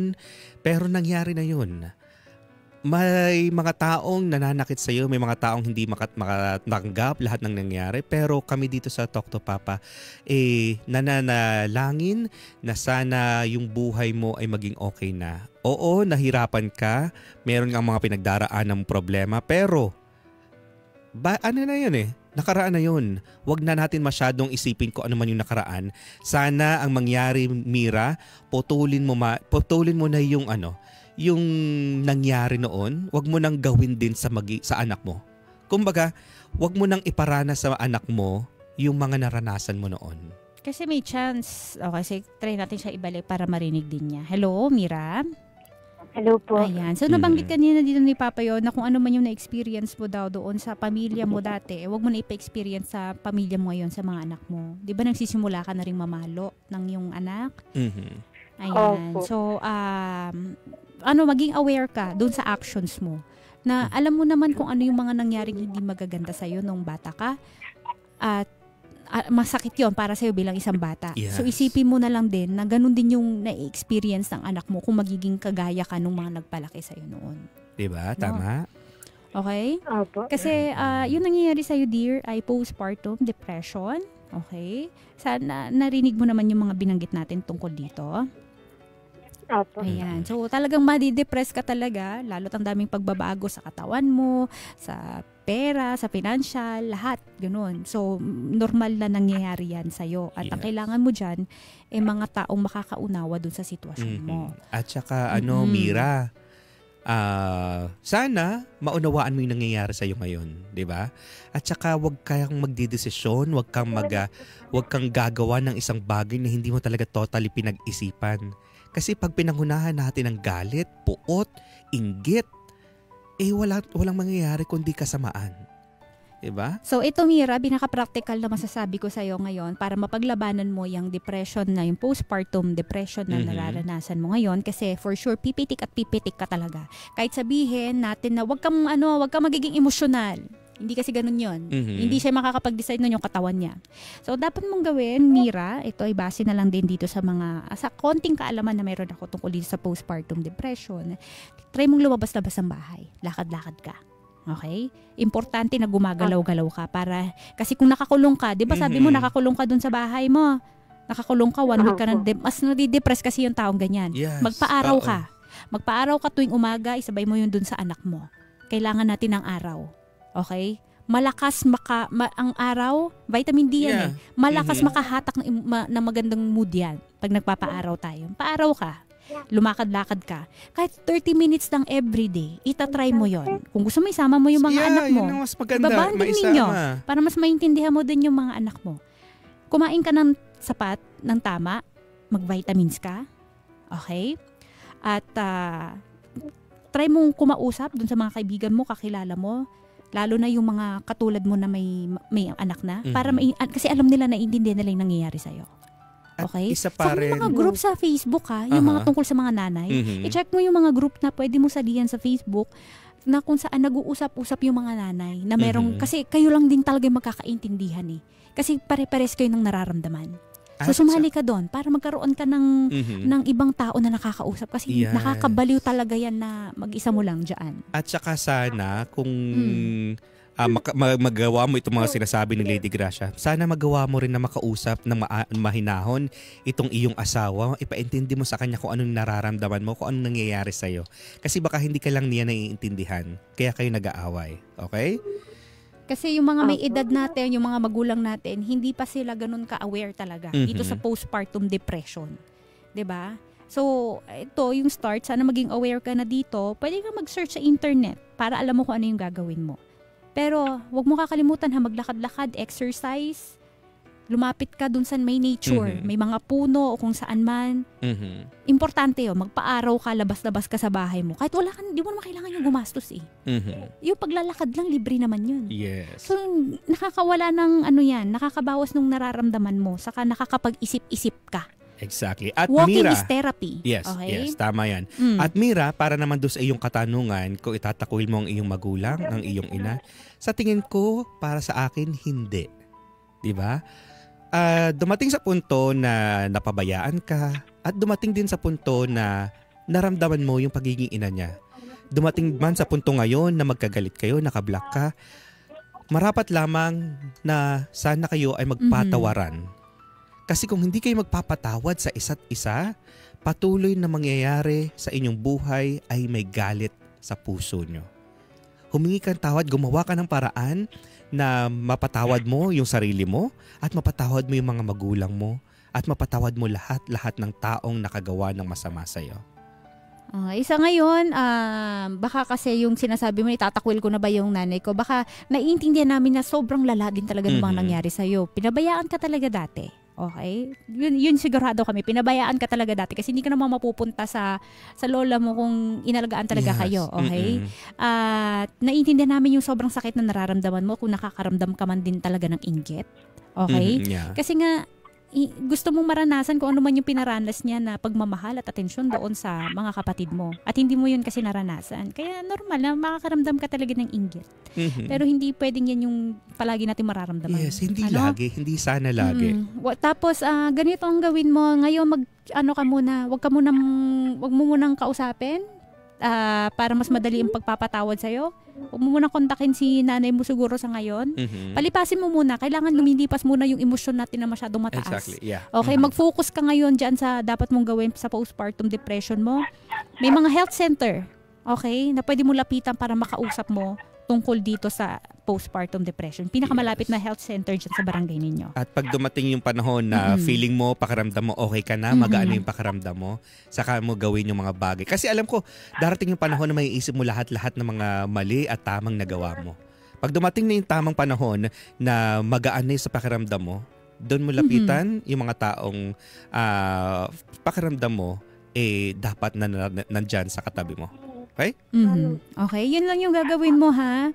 pero nangyari na yun. May mga taong nananakit sa iyo, may mga taong hindi makatanggap lahat ng nangyari, pero kami dito sa Talk to Papa nananalangin na sana yung buhay mo ay maging okay na. Oo, nahirapan ka, meron kang mga pinagdaraan ng problema, pero ano na yun nakaraan na yun. Huwag na natin masyadong isipin ko ano man yung nakaraan. Sana ang mangyari, Mira, putulin mo na yung nangyari noon, wag mo nang gawin din sa anak mo. Kumbaga, wag mo nang iparana sa anak mo yung mga naranasan mo noon. Kasi may chance. Okay, try natin siya ibalik para marinig din niya. Hello, Mira? Hello po. Ayan. So, nabanggit kanina dito ni Papa Yon na kung ano man yung na-experience mo daw doon sa pamilya mo dati, wag mo na ipa-experience sa pamilya mo ngayon sa mga anak mo. Di ba nagsisimula ka na rin mamalo ng iyong anak? Ayan. So, maging aware ka doon sa actions mo. Na alam mo naman kung ano yung mga nangyaring hindi magaganda sa'yo nung bata ka. At masakit yon para sa'yo bilang isang bata. Yes. So, isipin mo na lang din na ganun din yung na-experience ng anak mo kung magiging kagaya ka nung mga nagpalaki sa'yo noon. Diba? Tama? Okay? Opo. Kasi yung nangyayari sa'yo, dear, ay postpartum depression. Okay? Sana narinig mo naman yung mga binanggit natin tungkol dito. Opo. Ayan. So, talagang madidepress ka talaga. Lalo't ang daming pagbabago sa katawan mo, sa pera, sa financial, lahat. Ganun. So, normal na nangyayari yan sa'yo. At ang kailangan mo dyan, mga taong makakaunawa dun sa sitwasyon mo. At saka, Mira, sana maunawaan mo yung nangyayari sa'yo ngayon, di ba? At saka wag kang magdidesisyon, wag kang gagawa ng isang bagay na hindi mo talaga totally pinag-isipan. Kasi pag pinangunahan natin ng galit, puot, inggit, walang mangyayari kundi kasamaan. Diba? So ito, Mira, pinaka-practical na masasabi ko sa'yo ngayon para mapaglabanan mo yung depression na, yung postpartum depression na nararanasan mo ngayon, kasi for sure pipitik ka talaga. Kahit sabihin natin na wag kang magiging emosyonal. Hindi kasi ganun yun. Hindi siya makakapag-decide nun yung katawan niya. So dapat mong gawin, Mira, ito ay base na lang din dito sa konting kaalaman na meron ako tungkol dito sa postpartum depression. Try mong lumabas-labas ng bahay. Lakad-lakad ka. Okay? Importante na gumagalaw-galaw ka kasi kung nakakulong ka, 'di ba sabi mo nakakulong ka dun sa bahay mo. Nakakulong ka, 1 week ka na, mas nadi-depress kasi yung taong ganyan. Yes. Magpa-araw ka. Magpa-araw ka tuwing umaga, isabay mo yun dun sa anak mo. Kailangan natin ng araw. Okay? Malakas ang araw, vitamin D yan Malakas makahatak na magandang mood yan pag nagpapa-araw tayo. Pa-araw ka. Lumakad-lakad ka. Kahit 30 minutes lang everyday, itatry mo yon. Kung gusto mo, isama mo yung mga anak mo. Yun ang mas maganda. Ibabanding ninyo para mas maintindihan mo din yung mga anak mo. Kumain ka ng sapat, ng tama, mag-vitamins ka. Okay? At try mong kumausap dun sa mga kaibigan mo, kakilala mo. Lalo na yung mga katulad mo na may anak na. Para kasi alam nila, naiintindihan nila yung nangyayari sa'yo. Okay? Isa pa rin. Sa mga group sa Facebook yung mga tungkol sa mga nanay, i-check mo yung mga group na pwede mo salihan sa Facebook na kung saan nag-uusap-usap yung mga nanay na merong, kasi kayo lang din talaga magkakaintindihan Kasi pare-pares kayo ng nararamdaman. So sumali ka doon para magkaroon ka ng ibang tao na nakakausap kasi nakakabaliw talaga yan na mag-isa mo lang dyan. At saka sana kung magawa mo itong mga sinasabi ni Lady Gracia, sana magawa mo rin na makausap ng mahinahon itong iyong asawa, ipaintindi mo sa kanya kung anong nararamdaman mo, kung anong nangyayari sa'yo. Kasi baka hindi ka lang niya naiintindihan, kaya kayo nag-aaway. Okay? Kasi yung mga may edad natin, yung mga magulang natin, hindi pa sila ganun ka-aware talaga dito sa postpartum depression. 'Di ba? So, ito yung start. Sana maging aware ka na dito. Pwede ka mag-search sa internet para alam mo kung ano yung gagawin mo. Pero, wag mo kakalimutan maglakad-lakad, exercise. Lumapit ka dun sa may nature, may mga puno o kung saan man. Importante magpa-araw ka, labas-labas ka sa bahay mo. Kahit wala ka, di mo naman kailangan yung gumastos Yung paglalakad lang, libre naman yun. Yes. So, nakakawala ng nakakabawas ng nararamdaman mo, saka nakakapag-isip-isip ka. Exactly. At walking Mira, is therapy. Yes, okay? yes, tama yan. At Mira, para naman doon sa iyong katanungan, kung itatakwil mo ang iyong magulang, ang iyong ina, sa tingin ko, para sa akin, hindi. Diba? Dumating sa punto na napabayaan ka at dumating din sa punto na naramdaman mo yung pagiging ina niya. Dumating man sa punto ngayon na magkagalit kayo, nakablock ka, marapat lamang na sana kayo ay magpatawaran. Kasi kung hindi kayo magpapatawad sa isa't isa, patuloy na mangyayari sa inyong buhay ay may galit sa puso nyo. Humingi kang tawad, gumawa ka ng paraan na mapatawad mo yung sarili mo at mapatawad mo yung mga magulang mo at mapatawad mo lahat ng taong nakagawa ng masama sa'yo. Isa ngayon, baka kasi yung sinasabi mo, itatakwil ko na ba yung nanay ko? Baka naiintindihan namin na sobrang lala din talaga ng mga nangyari sa'yo. Pinabayaan ka talaga dati. Okay? Yun sigurado kami. Pinabayaan ka talaga dati kasi hindi ka naman mapupunta sa lola mo kung inalagaan talaga kayo. Okay? At naiintindihan namin yung sobrang sakit na nararamdaman mo kung nakakaramdam ka man din talaga ng inggit. Okay? Kasi nga, gusto mong maranasan kung ano man yung pinaranas niya na pagmamahal at atensyon doon sa mga kapatid mo. At hindi mo yun kasi naranasan. Kaya normal na makakaramdam ka talaga ng inggit. Pero hindi pwedeng yan yung palagi natin mararamdaman. Yes, hindi lagi. Hindi sana lagi. Tapos, ganito ang gawin mo. Ngayon, wag mo munang kausapin. para mas madali ang pagpapatawad sa'yo, huwag mo muna kontakin si nanay mo siguro sa ngayon. Palipasin mo muna. Kailangan lumilipas muna yung emosyon natin na masyadong mataas. Exactly, yeah. Okay, mag-focus ka ngayon dyan sa dapat mong gawin sa postpartum depression mo. May mga health center, okay, na pwede mo lapitan para makausap mo tungkol dito sa postpartum depression. Pinakamalapit na health center dyan sa barangay ninyo. At pag dumating yung panahon na feeling mo, pakiramdam mo, okay ka na, magaan na yung pakiramdam mo, saka mo gawin yung mga bagay. Kasi alam ko, darating yung panahon na maiisip mo lahat-lahat ng mga mali at tamang nagawa mo. Pag dumating na yung tamang panahon na magaan na yung sa pakiramdam mo, doon mo lapitan yung mga taong pakiramdam mo, dapat na nandyan sa katabi mo. Okay? Okay, yun lang yung gagawin mo, ha?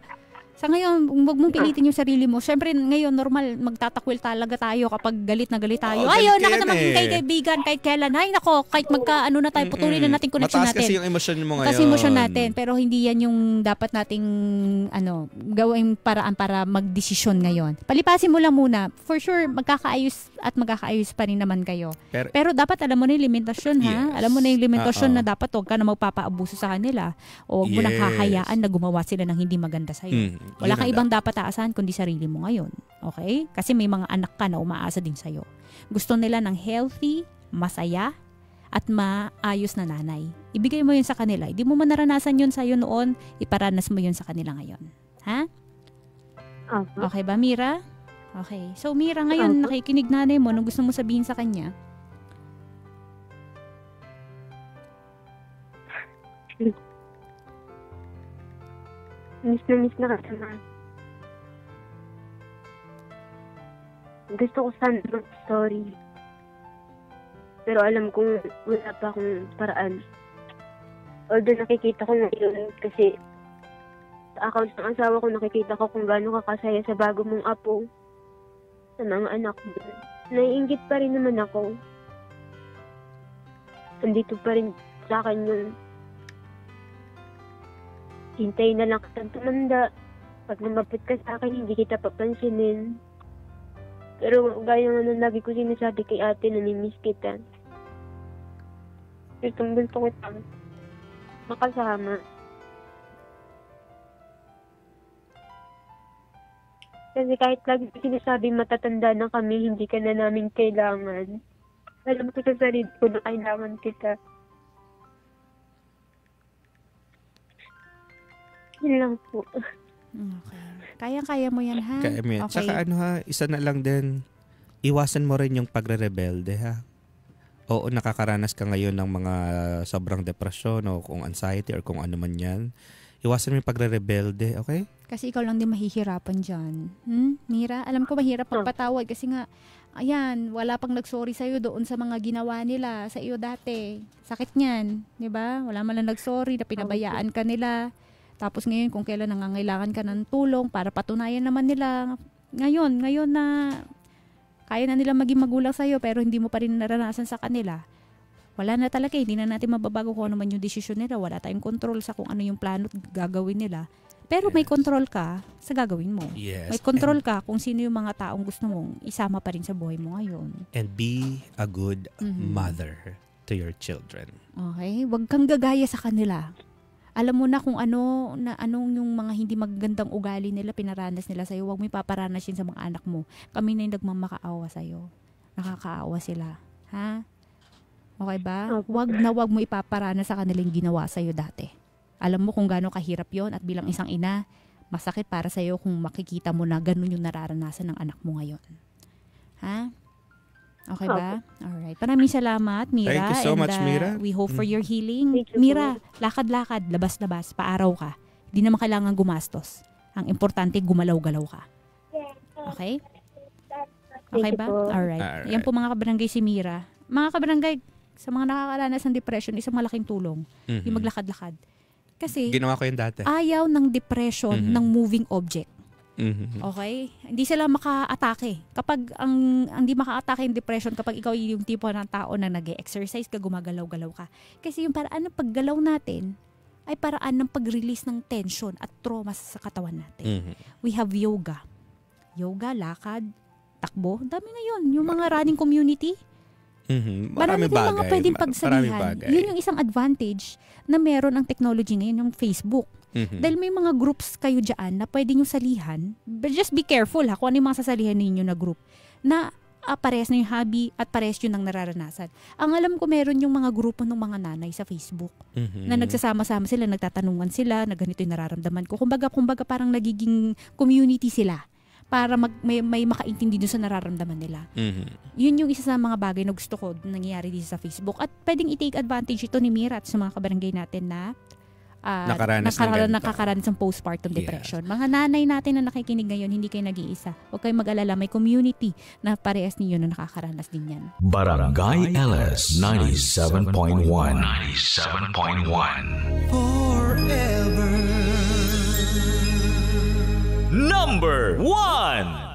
Sa ngayon, huwag mong pilitin yung sarili mo. Siyempre, ngayon, normal, magtatakwil talaga tayo kapag galit na galit tayo. Ayaw, naka naman kay kaibigan, kahit kailan. Ay, nako, kahit magkaano na tayo, putulin na natin connection natin. Mataas kasi yung emosyon mo ngayon. Kasi emosyon natin, pero hindi yan yung dapat nating gawing paraan para magdesisyon ngayon. Palipasin mo lang muna. For sure, magkakaayos pa rin naman kayo. Pero dapat alam mo na yung limitasyon, ha? Alam mo na yung limitasyon na dapat huwag ka na magpapaabuso sa kanila. O huwag mo nang hahayaan na gumawa sila ng hindi maganda sa'yo. Wala kang ibang dapat aasahan kundi sarili mo ngayon. Okay? Kasi may mga anak ka na umaasa din sa'yo. Gusto nila ng healthy, masaya, at maayos na nanay. Ibigay mo yun sa kanila. Hindi mo man naranasan yun sa'yo noon, iparanas mo yun sa kanila ngayon. Ha? Okay ba, Mira? Okay. So, Mira, ngayon, nakikinig nanay mo, anong gusto mo sabihin sa kanya? Miss na kasama. Gusto ko sana mag-story. Pero alam kong wala pa akong paraan. Although nakikita ko na yun kasi sa account ng asawa ko nakikita ko kung gaano kakasaya sa bago mong apo, sa mga anak mo. Naiinggit pa rin naman ako. Andito pa rin sa akin yung hintay na lang kitang tumanda. Pag lumapit ka sa akin, hindi kita papansinin. Pero gaya nga nung lagi ko sinasabi kay ate, nanimiss kita. Itong gusto ko itang makasama. Kasi kahit lagi ko sinasabi matatanda na kami, hindi ka na namin kailangan. Alam ko sa sarili ko na kailangan kita. Yun lang po. Okay. Kaya-kaya mo yan, ha? Kaya mo yan. Okay. Tsaka isa na lang din, iwasan mo rin yung pagre-rebelde, ha? Oo, nakakaranas ka ngayon ng mga sobrang depresyon o kung anxiety or kung ano man yan. Iwasan mo yung pagre-rebelde, okay? Kasi ikaw lang din mahihirapan dyan. Mira, alam ko mahirap magpatawad kasi nga, ayan, wala pang nag-sorry sa'yo doon sa mga ginawa nila sa iyo dati. Sakit niyan, di ba? Wala man lang nag-sorry na pinabayaan ka nila. Tapos ngayon kung kailan nangangailangan ka ng tulong para patunayan naman nila ngayon na kaya na nila maging magulang sa'yo pero hindi mo pa rin naranasan sa kanila. Wala na talaga, hindi na natin mababago kung ano man yung desisyon nila. Wala tayong control sa kung ano yung plano at gagawin nila. Pero may control ka sa gagawin mo. Yes. May control ka kung sino yung mga taong gusto mong isama pa rin sa buhay mo ngayon. And be a good mother to your children. Okay? Huwag kang gagaya sa kanila. Alam mo na kung anong yung mga hindi magagandang ugali nila, pinaranas nila sa'yo. Huwag mo ipaparanas yun sa mga anak mo. Kami na yung nagmamakaawa sa'yo. Nakakaawa sila. Ha? Okay ba? Huwag mo ipaparanas sa kanilang ginawa sa'yo dati. Alam mo kung gaano kahirap yon at bilang isang ina, masakit para sa'yo kung makikita mo na ganun yung nararanasan ng anak mo ngayon. Ha? Okay ba? Alright. Maraming salamat, Mira. Thank you so much, Mira. We hope for your healing. Mira, lakad-lakad, labas-labas, paaraw ka. Hindi naman kailangan gumastos. Ang importante, gumalaw-galaw ka. Okay? Okay ba? Alright. Yan po mga kabarangay si Mira. Mga kabarangay, sa mga nakakaranas ng depression, isang malaking tulong. Yung maglakad-lakad. Kasi, ginawa ko yun dati. Ayaw ng depression ng moving object. Okay? Hindi sila maka-atake. Kapag ang di maka-atake yung depression, kapag ikaw yung tipo ng tao na nag-exercise ka, gumagalaw-galaw ka. Kasi yung paraan ng paggalaw natin ay paraan ng pag-release ng tension at trauma sa katawan natin. We have yoga. Yoga, lakad, takbo. Dami na yun. Yung mga running community. Marami bagay. Mga pwedeng pagsalihan. Yun yung isang advantage na meron ang technology ngayon, yung Facebook. Dahil may mga groups kayo dyan na pwede nyo salihan. But just be careful kung ano yung mga sasalihan ninyo na group na parehas na yung hobby at parehas yun ang nararanasan. Ang alam ko meron yung mga grupo ng mga nanay sa Facebook na nagsasama-sama sila, nagtatanungan sila na ganito yung nararamdaman ko. Kumbaga parang nagiging community sila para may makaintindi doon sa nararamdaman nila. Yun yung isa sa mga bagay na gusto ko nangyayari dito sa Facebook. At pwedeng i-take advantage ito ni Mira at sa mga kabarangay natin na nakakaranas ng postpartum depression. Mga nanay natin na nakikinig ngayon, hindi kayo nag-iisa. Huwag kayong mag-alala, may community na parehas ninyo na nakakaranas din yan. Barangay LS 97.1 Forever Number 1